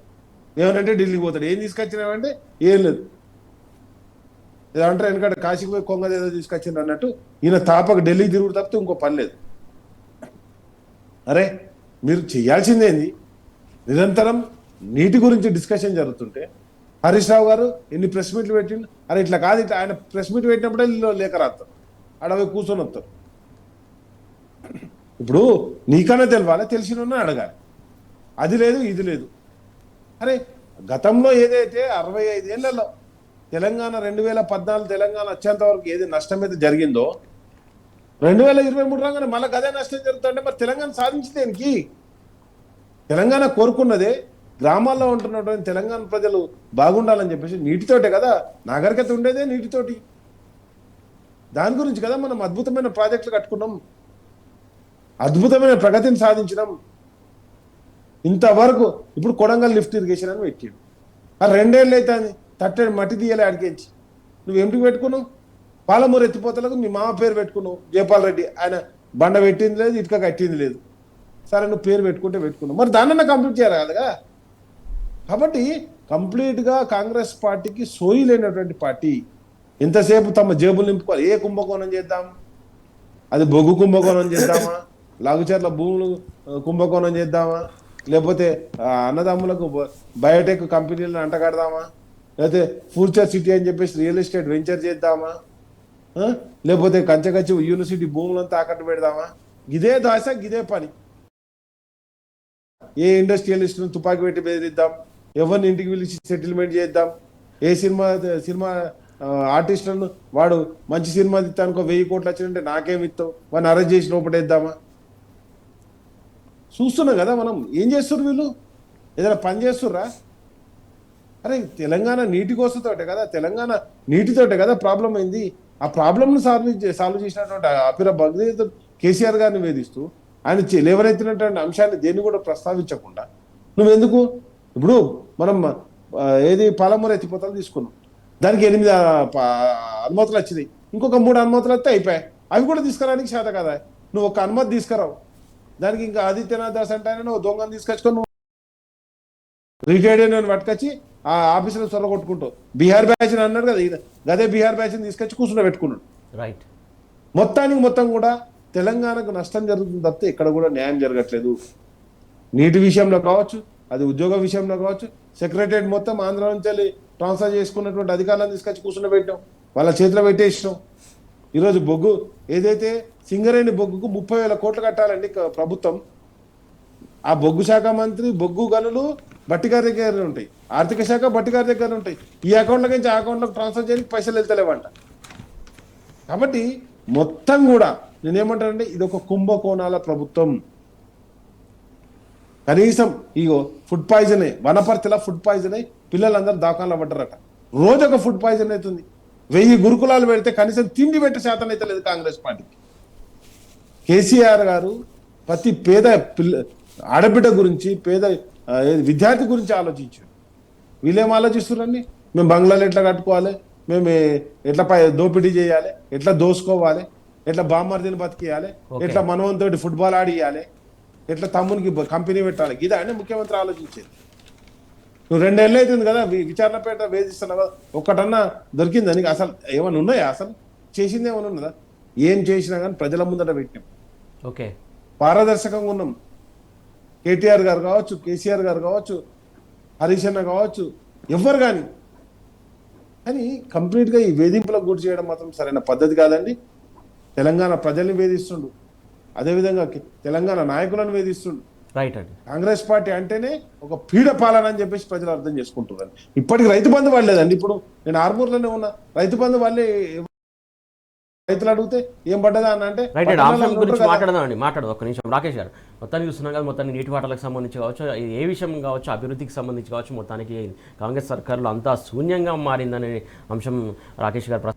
S2: ఏమనంటే ఢిల్లీకి పోతాడు. ఏం తీసుకొచ్చినామంటే ఏం లేదు. ఏదంటారు ఎందుకంటే కాశీకి పోయి కొంగ ఏదో తీసుకొచ్చింది అన్నట్టు ఈయన తాపక ఢిల్లీకి తిరుగుడు తప్పితే ఇంకో పని లేదు. అరే మీరు చేయాల్సిందేంది? నిరంతరం నీటి గురించి డిస్కషన్ జరుగుతుంటే హరీష్ రావు గారు ఎన్ని ప్రెస్ మీట్లు పెట్టిండు. అరే ఇట్లా కాదు, ఇట్లా ఆయన ప్రెస్ మీట్ పెట్టినప్పుడే లేఖ రాస్తారు, అడవి కూర్చొని వస్తారు. ఇప్పుడు నీకన్నా తెలవాలి, తెలిసిన అడగాలి. అది లేదు, ఇది లేదు. అరే గతంలో ఏదైతే 65 ఏళ్లలో తెలంగాణ 2014 తెలంగాణ వచ్చేంత వరకు ఏది నష్టం అయితే జరిగిందో 2023 రాగానే మళ్ళీ అదే నష్టం జరుగుతుంటే మరి తెలంగాణ సాధించదేనికి? తెలంగాణ కోరుకున్నదే గ్రామాల్లో ఉంటున్నటువంటి తెలంగాణ ప్రజలు బాగుండాలని చెప్పేసి నీటితోటే కదా, నాగరికత ఉండేదే నీటితోటి. దాని గురించి కదా మనం అద్భుతమైన ప్రాజెక్టులు కట్టుకున్నాం, అద్భుతమైన ప్రగతిని సాధించినాం. ఇంతవరకు ఇప్పుడు కొడంగల్ లిఫ్ట్ ఇరిగేషన్ అని పెట్టాడు. ఆ 2 ఏళ్ళు అయితే తట్టడి మట్టి తీయాలి అడిగించి. నువ్వు ఎంపిక పెట్టుకున్నావు? పాలమూరు ఎత్తిపోతలకు మీ మామ పేరు పెట్టుకున్నావు, జయపాల్ రెడ్డి. ఆయన బండ పెట్టింది లేదు, ఇటుక కట్టింది లేదు. సరే నువ్వు పేరు పెట్టుకుంటే పెట్టుకున్నావు, మరి దాన్నన్నా కంప్లీట్ చేయాలి కదా. కాబట్టి కంప్లీట్గా కాంగ్రెస్ పార్టీకి సోయి లేనటువంటి పార్టీ. ఎంతసేపు తమ జేబులు నింపుకోవాలి. ఏ కుంభకోణం చేద్దాం? అది బొగ్గు కుంభకోణం చేద్దామా, లాగుచర్ల భూములు కుంభకోణం చేద్దామా, లేకపోతే అన్నదమ్ములకు బయోటెక్ కంపెనీలను అంటగడదామా, లేకపోతే ఫ్యూచర్ సిటీ అని చెప్పేసి రియల్ ఎస్టేట్ వెంచర్ చేద్దామా, లేకపోతే కంచకచ్చి యూనివర్సిటీ భూములను తాకట్టు పెడదామా? ఇదే దాస, ఇదే పని. ఏ ఇండస్ట్రియలిస్ట్ను తుపాకీ పెట్టి బెదిరిద్దాం, ఎవరిని ఇంటికి పిలిచి సెటిల్మెంట్ చేద్దాం, ఏ సినిమా ఆర్టిస్టులను వాడు మంచి సినిమా తీస్తానుకో 1000 కోట్లు వచ్చినంటే నాకేమి ఇస్తావు, వాడిని అరెస్ట్ చేసి లోపడేద్దామా? చూస్తున్నాం కదా మనం. ఏం చేస్తున్నారు వీళ్ళు? ఏదైనా పని చేస్తుర్రా? అరే తెలంగాణ నీటి కోసతోటే కదా, తెలంగాణ నీటితోటే కదా ప్రాబ్లం అయింది. ఆ ప్రాబ్లంను సాల్వ్ చేసినటువంటి అపిర భగీరథ కేసీఆర్ గారిని వేధిస్తూ ఆయన లేవనెత్తినటువంటి అంశాన్ని దేన్ని కూడా ప్రస్తావించకుండా నువ్వెందుకు? ఇప్పుడు మనం ఏది పాలమూరు ఎత్తిపోతలు తీసుకున్నాం, దానికి 8 అనుమతులు వచ్చినాయి, ఇంకొక 3 అనుమతులు వస్తే అయిపోయాయి. అవి కూడా తీసుకురానికి చేత కదా. నువ్వు ఒక అనుమతి తీసుకురావు, దానికి ఇంకా ఆదిత్యనాథ్ దాస్ అంటే ఆయన నువ్వు దొంగను తీసుకొచ్చుకొని రిటైర్డ్ అయిన పట్టుకొచ్చి ఆ ఆఫీసులో చొరవ కొట్టుకుంటావు. బీహార్ బ్యాచ్ అన్నాడు కదా, గదే బీహార్ బ్యాచ్ని తీసుకొచ్చి కూర్చుని పెట్టుకున్నాడు.
S1: రైట్.
S2: మొత్తానికి మొత్తం కూడా తెలంగాణకు నష్టం జరుగుతుంది తప్పితే ఇక్కడ కూడా న్యాయం జరగట్లేదు. నీటి విషయంలో కావచ్చు, అది ఉద్యోగ విషయంలో కావచ్చు. సెక్రటరియట్ మొత్తం ఆంధ్ర నుంచి వెళ్ళి ట్రాన్స్ఫర్ చేసుకున్నటువంటి అధికారులను తీసుకొచ్చి కూర్చుని పెట్టాం, వాళ్ళ చేతిలో పెట్టేసినాం. ఈరోజు బొగ్గు ఏదైతే సింగరేణి బొగ్గుకు 30,000 కోట్లు కట్టాలండి ప్రభుత్వం. ఆ బొగ్గు శాఖ మంత్రి, బొగ్గు గనులు బట్టిగారి దగ్గర ఉంటాయి, ఆర్థిక శాఖ బట్టిగారి దగ్గర ఉంటాయి. ఈ అకౌంట్ల నుంచి ఆ అకౌంట్లోకి ట్రాన్స్ఫర్ చేయడానికి పైసలు వెళ్తలేవంట. కాబట్టి మొత్తం కూడా నేనేమంటానంటే ఇది ఒక కుంభకోణాల ప్రభుత్వం. కనీసం ఇగో ఫుడ్ పాయిజన్ అయ్యి వనపర్తిలో ఫుడ్ పాయిజన్ అయ్యి పిల్లలందరూ దాఖలు పడ్డారట. రోజు ఒక ఫుడ్ పాయిజన్ అవుతుంది. 1000 గురుకులాలు పెడితే కనీసం తిండి పెట్టే శాతం అయితే లేదు కాంగ్రెస్ పార్టీకి. కేసీఆర్ గారు ప్రతి పేద ఆడబిడ్డ గురించి, పేద విద్యార్థి గురించి ఆలోచించారు. వీళ్ళేం ఆలోచిస్తున్నారండి? మేము బంగ్లాలు ఎట్లా కట్టుకోవాలి, మేము ఎట్లా దోపిడీ చేయాలి, ఎట్లా దోసుకోవాలి, ఎట్లా బామ్మర్దిని బతికేయాలి, ఎట్లా మనవంతోటి ఫుట్బాల్ ఆడియాలి, ఎట్లా తమ్మునికి కంపెనీ పెట్టాలి, ఇదా అని ముఖ్యమంత్రి ఆలోచించేది. నువ్వు 2 ఏళ్ళు అవుతుంది కదా విచారణపేట వేధిస్తున్నావు, ఒక్కటన్నా దొరికిందా నీకు? అసలు ఏమైనా ఉన్నాయా? అసలు చేసింది ఏమైనా ఉన్నదా? ఏం చేసినా కానీ ప్రజల ముందట పెట్టినాం.
S1: ఓకే,
S2: పారదర్శకంగా ఉన్నాం. కేటీఆర్ గారు కావచ్చు, కేసీఆర్ గారు కావచ్చు, హరీష్ అన్న కావచ్చు, ఎవ్వరు కానీ కంప్లీట్గా ఈ వేధింపులకు గురి చేయడం మాత్రం సరైన పద్ధతి కాదండి. తెలంగాణ ప్రజల్ని వేధిస్తుండు, అదేవిధంగా తెలంగాణ నాయకులను వేధిస్తుండు.
S1: రైట్ అండి.
S2: కాంగ్రెస్ పార్టీ అంటేనే ఒక పీడ పాలన అని చెప్పేసి ప్రజలు అర్థం చేసుకుంటున్నారు. ఇప్పటికి రైతు బంధు వాళ్ళేదండి. ఇప్పుడు నేను ఆర్మూర్లోనే ఉన్నా, రైతు బంధు వాళ్ళే రైతులు అడిగితే ఏం పడ్డదా అని అంటే
S1: రైట్ అండి, అంశం
S2: పట్టణాలలో
S1: గురించి
S2: ఉంటారు కదా.
S1: మాట్లాడదామండి. ఒక్క నిమిషం రాకేష్ గారు. మొత్తానికి చూస్తున్నాం కదా, మొత్తానికి నీటి పాటలకు సంబంధించి కావచ్చు, ఏ విషయం కావచ్చు, అభివృద్ధికి సంబంధించి కావచ్చు, మొత్తానికి కాంగ్రెస్ సర్కారులో అంతా శూన్యంగా మారిందనే అంశం రాకేష్ గారు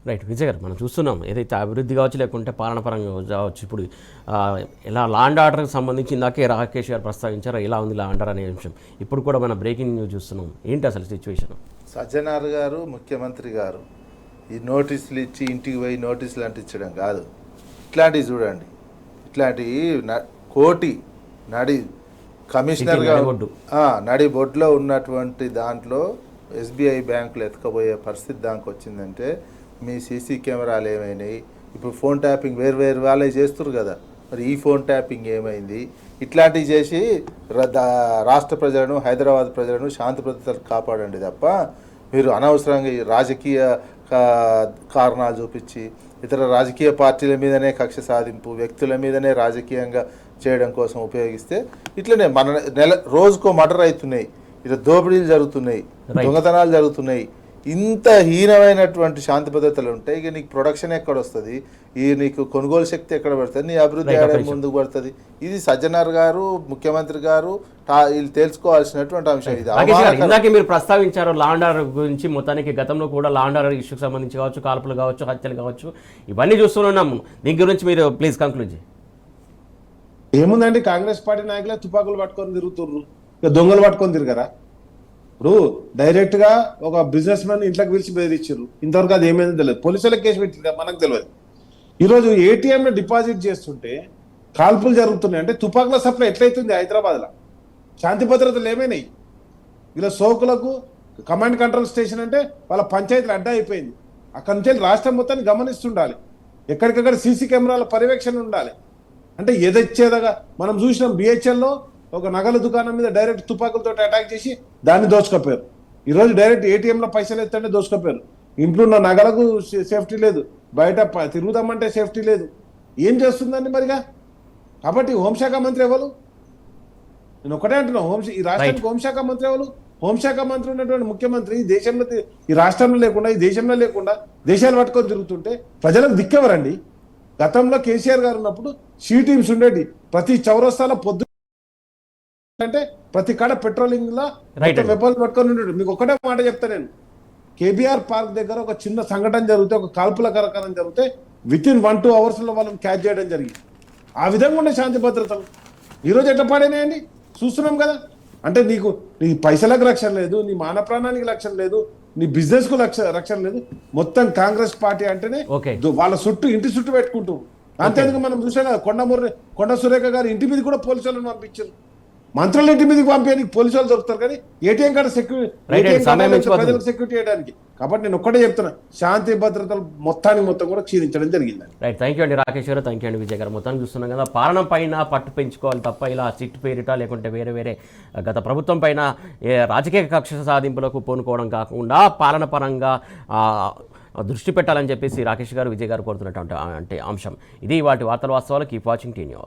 S1: రైట్. విజయ్ గారు, మనం చూస్తున్నాం ఏదైతే అభివృద్ధి కావచ్చు, లేకుంటే పాలనపరంగా కావచ్చు, ఇప్పుడు ఇలా లాండ్ ఆర్డర్కి సంబంధించి ఇందాకే రాకేష్ గారు ప్రస్తావించారు, ఇలా ఉంది లాండ్ ఆర్డర్ అనే అంశం. ఇప్పుడు కూడా మన బ్రేకింగ్ న్యూస్ చూస్తున్నాం. ఏంటి అసలు సిచ్యువేషన్?
S3: సజ్జనార్ గారు ముఖ్యమంత్రి గారు ఈ నోటీసులు ఇచ్చి ఇంటికి పోయి నోటీసులు అంటించడం కాదు, ఇట్లాంటివి చూడండి, ఇట్లాంటివి కోటి నడి కమిషనర్గా నడి బొడ్లో ఉన్నటువంటి దాంట్లో ఎస్బీఐ బ్యాంకులు ఎత్తుకపోయే పరిస్థితి దానికి వచ్చిందంటే మీ సీసీ కెమెరాలు ఏమైనాయి? ఇప్పుడు ఫోన్ ట్యాపింగ్ వేరు వాళ్ళే చేస్తున్నారు కదా, మరి ఈ ఫోన్ ట్యాపింగ్ ఏమైంది? ఇట్లాంటివి చేసి రాష్ట్ర ప్రజలను, హైదరాబాద్ ప్రజలను శాంతి భద్రతలు కాపాడండి తప్ప మీరు అనవసరంగా ఈ రాజకీయ కారణాలు చూపించి ఇతర రాజకీయ పార్టీల మీదనే కక్ష సాధింపు, వ్యక్తుల మీదనే రాజకీయంగా చేయడం కోసం ఉపయోగిస్తే ఇట్లనే మన రోజుకో మర్డర్ అవుతున్నాయి, ఇట్లా దోపిడీలు జరుగుతున్నాయి, దొంగతనాలు జరుగుతున్నాయి. ఇంత హీనమైనటువంటి శాంతి భద్రతలు ఉంటాయి, ఇక నీకు ప్రొడక్షన్ ఎక్కడ వస్తుంది, ఈ నీకు కొనుగోలు శక్తి ఎక్కడ పడుతుంది, నీ అభివృద్ధి ముందుకు పడుతుంది? ఇది సజ్జనార్ గారు, ముఖ్యమంత్రి గారు వీళ్ళు తెలుసుకోవాల్సినటువంటి అంశం. ఇది
S1: ఇందాక మీరు ప్రస్తావించారు లాండ్ ఆర్డర్ గురించి. మొత్తానికి గతంలో కూడా లాండ్ ఆర్డర్ ఇష్యూకి సంబంధించి కావచ్చు, కాల్పులు కావచ్చు, హత్యలు కావచ్చు, ఇవన్నీ చూస్తున్నాము. దీని గురించి మీరు ప్లీజ్ కంక్లూడ్ చేయండి.
S2: ఏముందండి, కాంగ్రెస్ పార్టీ నాయకులే తుపాకులు పట్టుకొని తిరుగుతుర్రు, ఇక దొంగలు పట్టుకొని తిరగరా? ఇప్పుడు డైరెక్ట్ గా ఒక బిజినెస్ మ్యాన్ ఇంట్లోకి పిలిచి బెదిరించారు, ఇంతవరకు అది ఏమైందో తెలియదు, పోలీసులకు కేసు పెట్టింది మనకు తెలియదు. ఈరోజు ఏటీఎంలో డిపాజిట్ చేస్తుంటే కాల్పులు జరుగుతున్నాయి అంటే తుపాకుల సప్లై ఎట్లయితుంది హైదరాబాద్లో? శాంతి భద్రతలు ఏమైనాయి? ఇలా సోకులకు కమాండ్ కంట్రోల్ స్టేషన్ అంటే వాళ్ళ పంచాయతీలు అడ్డా అయిపోయింది. అక్కడి నుంచి రాష్ట్రం మొత్తాన్ని గమనిస్తుండాలి, ఎక్కడికక్కడ సీసీ కెమెరాల పర్యవేక్షణ ఉండాలి. అంటే ఎదచ్చేదగా మనం చూసినాం, బిహెచ్ఎల్లో ఒక నగల దుకాణం మీద డైరెక్ట్ తుపాకులతో అటాక్ చేసి దాన్ని దోచుకోపోయారు. ఈరోజు డైరెక్ట్ ఏటీఎంలో పైసలు ఎత్తంటే దోచుకోపోయారు. ఇంట్లో ఉన్న నగలకు సేఫ్టీ లేదు, బయట తిరుగుదామంటే సేఫ్టీ లేదు. ఏం చేస్తుందండి మరిగా? కాబట్టి హోంశాఖ మంత్రి ఎవరు? నేను ఒకటే అంటున్నా, ఈ రాష్ట్రానికి హోంశాఖ మంత్రి ఎవరు? హోంశాఖ మంత్రి ఉన్నటువంటి ముఖ్యమంత్రి ఈ దేశంలో, ఈ రాష్ట్రంలో లేకుండా, ఈ దేశంలో లేకుండా దేశాలు పట్టుకొని తిరుగుతుంటే ప్రజలకు దిక్కెవరండి? గతంలో కేసీఆర్ గారు ఉన్నప్పుడు షీ టీమ్స్ ఉండేది, ప్రతి చౌరస్తాలో పొద్దు అంటే ప్రతి కాడ పెట్రోలింగ్ లా వెపన్స్ పట్టుకొని ఉండేది. మీకు ఒకటే మాట చెప్తా నేను, కేబీఆర్ పార్క్ దగ్గర ఒక చిన్న సంఘటన జరిగితే, ఒక కాల్పుల కరకరం జరిగితే వితిన్ 1-2 hours లో వాళ్ళని క్యాచ్ చేయడం జరిగింది. ఆ విధంగా ఉండే శాంతి భద్రతలు ఈరోజు ఎట్లా పాడైనాయండి చూస్తున్నాం కదా. అంటే నీ పైసలకు రక్షణ లేదు, నీ మాన ప్రాణానికి రక్షణ లేదు, నీ బిజినెస్ కు రక్షణ లేదు. మొత్తం కాంగ్రెస్ పార్టీ అంటేనే వాళ్ళ ఇంటి చుట్టూ పెట్టుకుంటూ. అంతేందుకు మనం చూసాం కదా, కొండ సురేఖ గారు ఇంటి మీద కూడా పోలీసులను పంపించారు. మంత్రుల ఇంటి మీదకి పంపేయడానికి పోలీసు వాళ్ళు దొరుకుతారు, కానీ ఏటీఎం కార్డు ప్రజలకు సెక్యూరిటీ చేయడానికి. కాబట్టి నేను ఒక్కటే చెప్తున్నా, శాంతి భద్రతలు మొత్తం కూడా క్షీణించడం జరిగింది.
S1: రైట్, థ్యాంక్ యూ అండి రాకేష్ గారు, థ్యాంక్ యూ అండి విజయ్ గారు. మొత్తాన్ని చూస్తున్నాం కదా, పాలన పైన పట్టు పెంచుకోవాలి తప్ప ఇలా సిట్ పేరిట లేకుంటే వేరే గత ప్రభుత్వం పైన రాజకీయ కక్ష సాధింపులకు పూనుకోవడం కాకుండా పాలన పరంగా దృష్టి పెట్టాలని చెప్పేసి రాకేష్ గారు, విజయ్ గారు కోరుతున్నటువంటి అంటే అంశం ఇది. వాటి వార్తల వాస్తవాలు. Keep watching tea news.